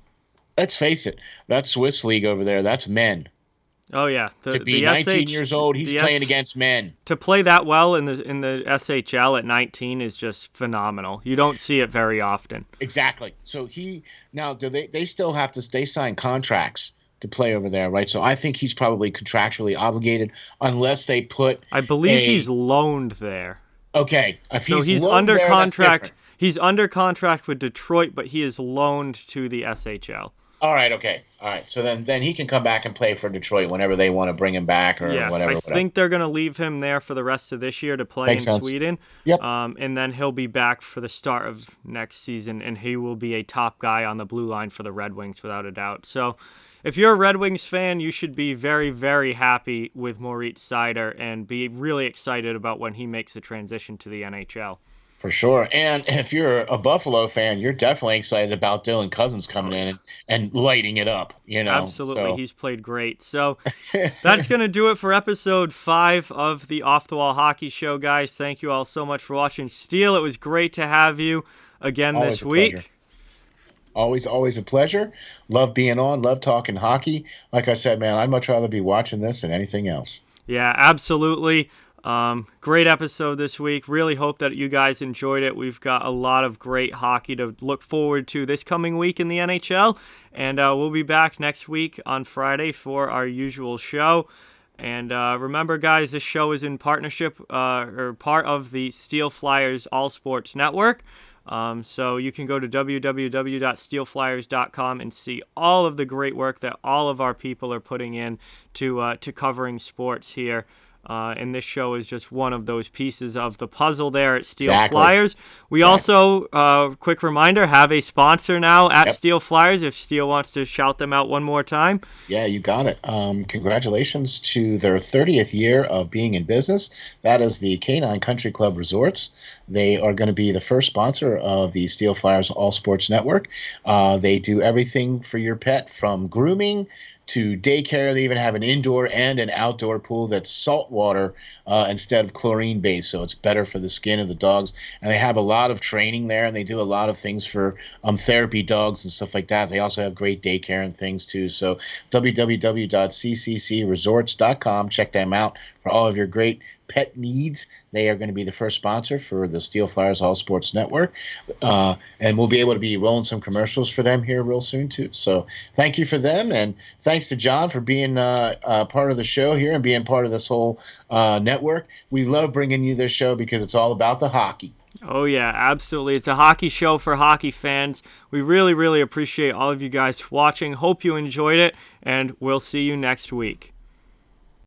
B: let's face it, that Swiss league over there, that's men.
A: Oh yeah,
B: To be 19 years old, he's playing against men.
A: To play that well in the SHL at 19 is just phenomenal. You don't see it very often.
B: Exactly. So they still have to sign contracts to play over there, right? So I think he's probably contractually obligated unless they put.
A: I believe he's loaned there.
B: Okay, if
A: he's under contract. He's under contract with Detroit, but he is loaned to the SHL.
B: All right, okay. All right. So then he can come back and play for Detroit whenever they want to bring him back or whatever.
A: I think they're going to leave him there for the rest of this year to play
B: Makes
A: in
B: sense.
A: Sweden.
B: Yep.
A: And then he'll be back for the start of next season, and he will be a top guy on the blue line for the Red Wings without a doubt. So if you're a Red Wings fan, you should be very, very happy with Moritz Seider and be really excited about when he makes the transition to the NHL.
B: For sure. And if you're a Buffalo fan, you're definitely excited about Dylan Cousins coming in and lighting it up,
A: Absolutely.
B: So.
A: He's played great. So that's going to do it for episode 5 of the Off the Wall Hockey Show, guys. Thank you all so much for watching. Steel, it was great to have you again this week.
B: Pleasure. Always a pleasure. Love being on. Love talking hockey. Like I said, man, I'd much rather be watching this than anything else.
A: Yeah, absolutely. Great episode this week. Really hope that you guys enjoyed it. We've got a lot of great hockey to look forward to this coming week in the NHL, and we'll be back next week on Friday for our usual show. And remember, guys, this show is in partnership or part of the Steel Flyers All Sports Network. So you can go to www.steelflyers.com and see all of the great work that all of our people are putting in to covering sports here. And this show is just one of those pieces of the puzzle there at Steel Flyers. We also, quick reminder, have a sponsor now at Steel Flyers if Steel wants to shout them out one more time.
B: Yeah, you got it. Congratulations to their 30th year of being in business. That is the Canine Country Club Resorts. They are going to be the first sponsor of the Steel Flyers All Sports Network. They do everything for your pet from grooming to daycare. They even have an indoor and an outdoor pool that's salt water instead of chlorine based, so it's better for the skin of the dogs. And they have a lot of training there, and they do a lot of things for therapy dogs and stuff like that. They also have great daycare and things too. So www.cccresorts.com. Check them out for all of your great pet needs. They are going to be the first sponsor for the Steel Flyers All Sports Network, and we'll be able to be rolling some commercials for them here real soon too. So thank you for them, and thanks to Jon for being part of the show here and being part of this whole network. We love bringing you this show because it's all about the hockey.
A: Oh yeah, absolutely. It's a hockey show for hockey fans. We really, really appreciate all of you guys watching. Hope you enjoyed it, and we'll see you next week.